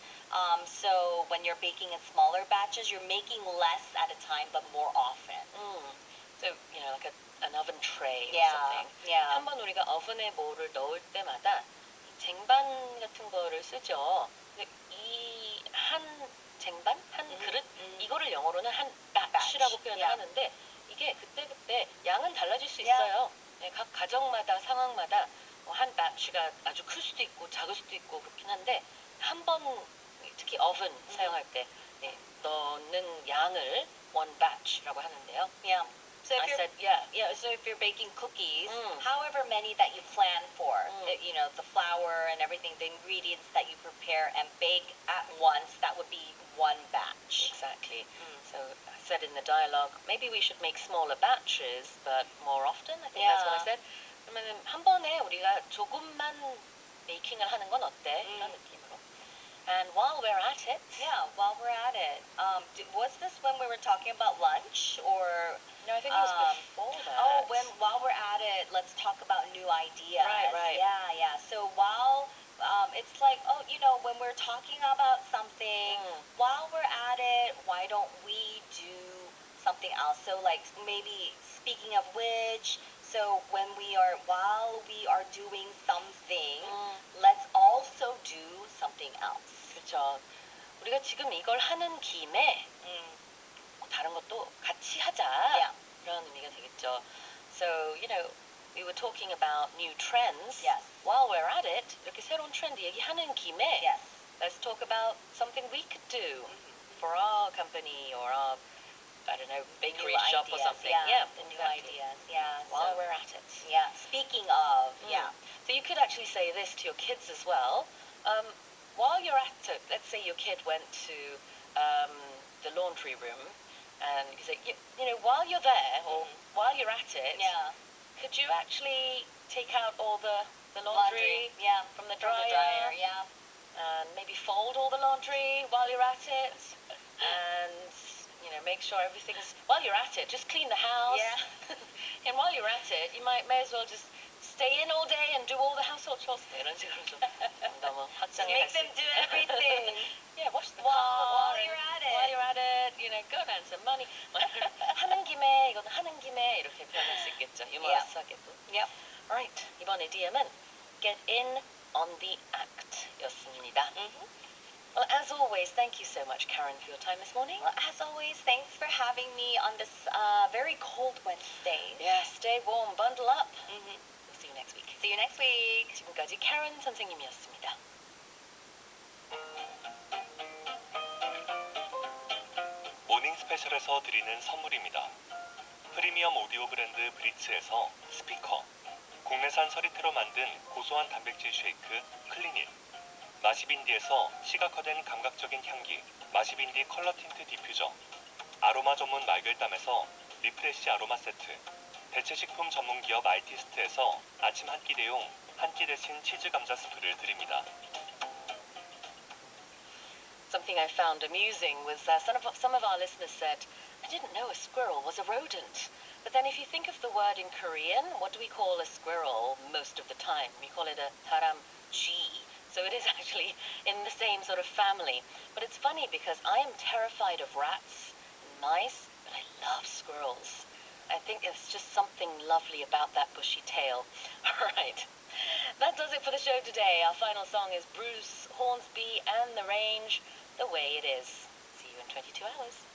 So when you're baking in smaller batches, you're making less at a time but more often. So like an oven tray or Yeah. something. Yeah. 한번 우리가 오븐에 뭐를 넣을 때마다 쟁반 같은 거를 쓰죠. 이 한 쟁반, 한 그릇 이거를 영어로는 한 batch라고 표현을 Yeah. 하는데 이게 그때 양은 달라질 수 Yeah. 있어요. 네, 각 가정마다 상황마다 한 batch가 아주 클 수도 있고 작을 수도 있고 그렇긴 한데 한 번 특히 오븐 사용할 때 넣는 양을 one batch라고 하는데요. Yeah. So if I you're said so if you're baking cookies, Mm. however many that you plan for, the flour and everything, the ingredients that you prepare and bake at once, that would be one batch. Exactly. So I said in the dialogue, maybe we should make smaller batches, but more often. I think that's what I Yeah. said. 그러면 한 번에 우리가 조금만 베이킹을 하는 건 어때? 이런 느낌으로. And while we're at it, Yeah, while we're at it, was this when we were talking about lunch or? no, I think it was before that. Oh, while we're at it, let's talk about new ideas. Right. Yeah. So while it's like, when we're talking about something, while we're at it, why don't we do something else? So like maybe speaking of which, so while we are doing something, let's also do something else. 그렇죠. 우리가 지금 이걸 하는 김에 다른 것도 같이 하자. Yeah. 그런 의미가 되겠죠. So, we were talking about new trends. Yes. While we're at it, 이렇게 새로운 트렌드 얘기하는 김에 Yes. let's talk about something we could do for our company or our, I don't know, bakery New shop or ideas, something. Yeah, the exactly. new ideas. Yeah. While So, we're at it. yeah. Speaking of, yeah. So you could actually say this to your kids as well. While you're at it, let's say your kid went to the laundry room, and you say, while you're there or while you're at it, Yeah. could you actually take out all the laundry Yeah. from the From dryer, the dryer, yeah. and maybe fold all the laundry while you're at it, and make sure everything's while you're at it. Just clean the house. Yeah. And while you're at it, you may as well just stay in all day and do all the household chores. 이런 식으로 좀 너무 Just 확장해 make 갈 수 them do everything. Yeah, wash the While car. you're at it. While you're at it, go down some money. 하는 김에 이거는 하는 김에 이렇게 표현할 수 있겠죠. 유머러스하게도. Yep. Right. 이번 이디엄은 get in on the act였습니다. Well, as always, thank you so much, Karen, for your time this morning. Well, as always, thanks for having me on this very cold Wednesday. Yeah, stay warm, bundle up. We'll see you next week. See you next week. 지금까지 Karen 선생님이었습니다. 모닝 스페셜에서 드리는 선물입니다. 프리미엄 오디오 브랜드 브리츠에서 스피커, 국내산 서리태로 만든 고소한 단백질 쉐이크 클리닛, 마시빈디에서 시각화된 감각적인 향기 마시빈디 컬러 틴트 디퓨저, 아로마 전문 말글담에서 리프레쉬 아로마 세트, 대체식품 전문기업 알티스트에서 아침 한 끼 대용 한 끼 대신 치즈 감자 스프를 드립니다. Something I found amusing was some of our listeners said, I didn't know a squirrel was a rodent. But then if you think of the word in Korean, what do we call a squirrel most of the time? We call it a 다람쥐. So it is actually in the same sort of family. But it's funny because I am terrified of rats and mice, but I love squirrels. I think there's just something lovely about that bushy tail. All right. That does it for the show today. Our final song is Bruce Hornsby and the Range, The Way It Is. See you in 22 hours.